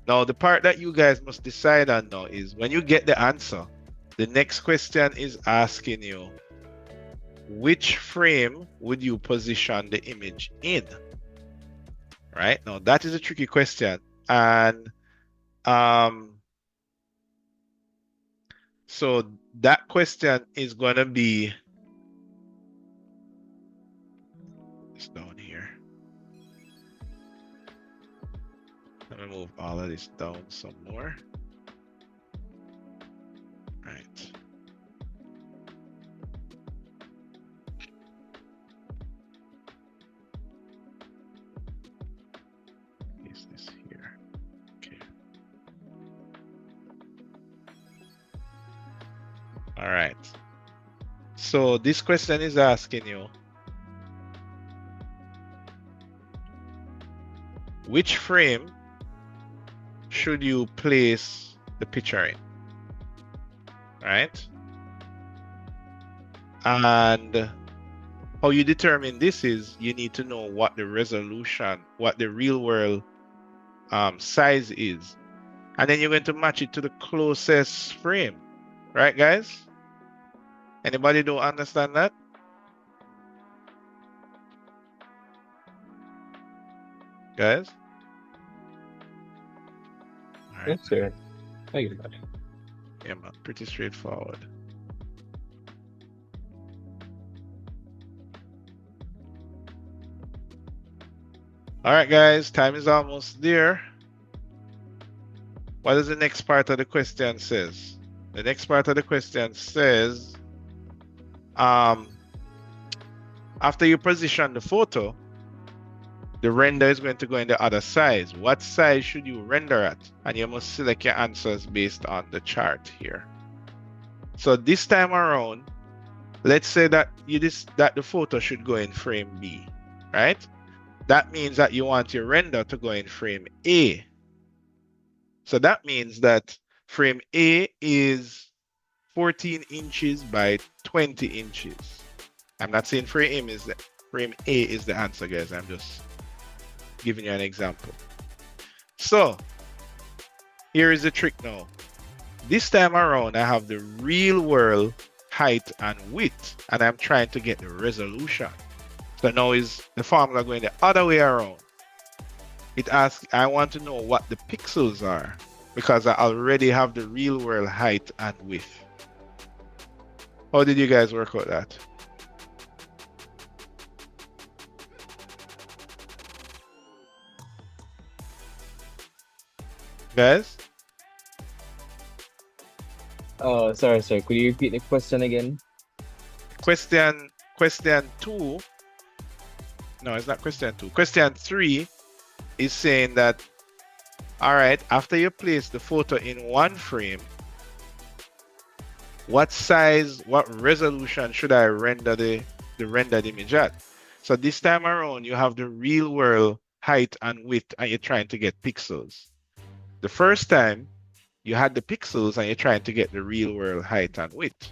Now the part that you guys must decide on now is when you get the answer, the next question is asking you, which frame would you position the image in? Right? Now that is a tricky question. And so that question is going to be down here. Let me move all of this down some more. Right. Is this here? Okay. All right. So this question is asking you, which frame should you place the picture in? Right? And how you determine this is you need to know what the resolution, what the real world size is. And then you're going to match it to the closest frame. Right, guys? Anybody don't understand that? Guys? All right. Yes, sir. Thank you, buddy. Yeah, man, pretty straightforward. All right, guys, time is almost there. What does the next part of the question says? The next part of the question says, after you position the photo, the render is going to go in the other size. What size should you render at? And you must select your answers based on the chart here. So this time around, let's say that that the photo should go in frame B, right? That means that you want your render to go in frame A. So that means that frame A is 14 inches by 20 inches. I'm not saying frame A is the answer, guys. I'm just giving you an example. So here is the trick now. This time around, I have the real world height and width, and I'm trying to get the resolution. So now is the formula going the other way around. It asks, I want to know what the pixels are because I already have the real world height and width. How did you guys work out that? Guys? Oh, sorry. Could you repeat the question again? Question 2. No, it's not question 2. Question 3 is saying that, all right, after you place the photo in one frame, what size, what resolution should I render the rendered image at? So this time around, you have the real world height and width, and you're trying to get pixels. The first time, you had the pixels, and you're trying to get the real world height and width.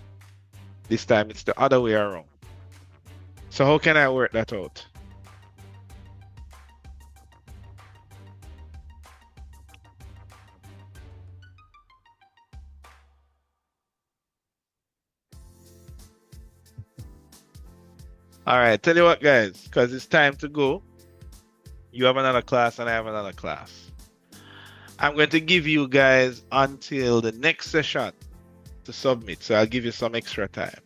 This time, it's the other way around. So how can I work that out? All right, tell you what, guys, because it's time to go. You have another class and I have another class. I'm going to give you guys until the next session to submit. So I'll give you some extra time.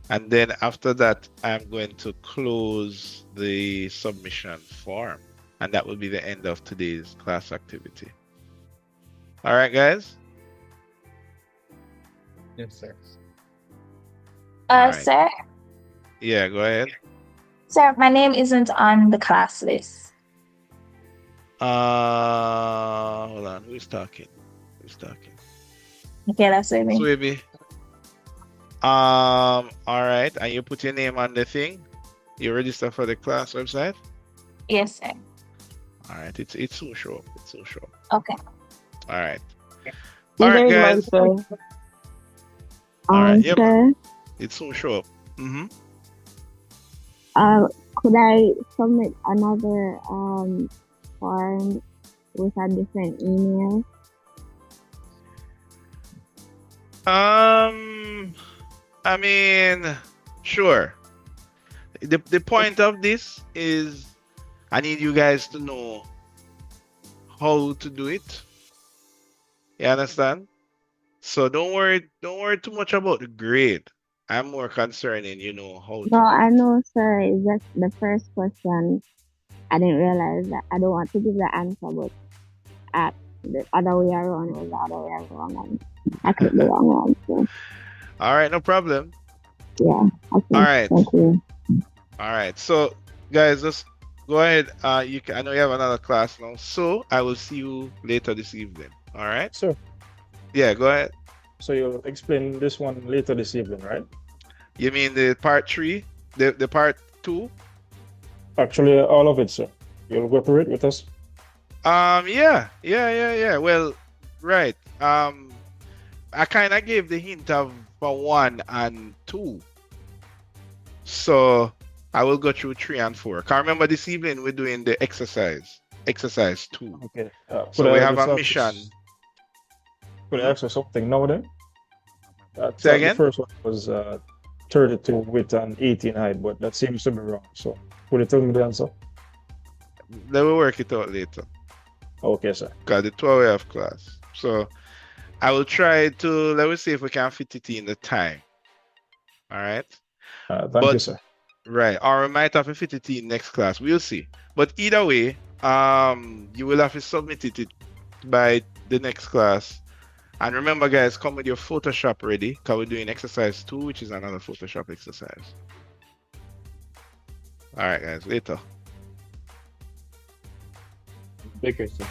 And then after that, I'm going to close the submission form. And that will be the end of today's class activity. All right, guys? Yes, sir. right. Sir? Yeah, go ahead. Sir, my name isn't on the class list. Hold on. Who's talking? Okay, that's it. Sweeby. All right. And you put your name on the thing? You register for the class website? Yes, sir. All right. It's soon show up. Okay. All right. You All right, very guys. much, sir. All right. Yep. Sir, It soon show up. could I submit another form with a different email? I mean, sure. The point of this is I need you guys to know how to do it. You understand? So don't worry too much about the grade. I'm more concerned in how to No, I know, sir. It's just the first question. I didn't realize that. I don't want to give the answer, but at the other way around was the other way around, and I clicked the wrong one. So. All right, no problem. Yeah. Okay. All right. Thank you. All right. So, guys, just go ahead. I know you have another class now, so I will see you later this evening. All right? Sir. Yeah, go ahead. So you'll explain this one later this evening, right? You mean the part 3, the part 2? Actually, all of it, sir. You'll go through it with us. Yeah. Well, right. I kind of gave the hint of for 1 and 2. So I will go through 3 and 4. Can't remember this evening we're doing the exercise 2. Okay. So we have a mission. Could I ask you something now then? Say again? The first one was 32 width and 18 height, but that seems to be wrong. So could you tell me the answer? Let me work it out later. Okay, sir. Because the 12 we have class. So I will try to, let me see if we can fit it in the time. All right? Thank you, sir. Right. Or we might have to fit it in next class. We'll see. But either way, you will have to submit it by the next class. And remember, guys, come with your Photoshop ready, because we're doing exercise 2, which is another Photoshop exercise. All right, guys, later. Bigger, sir.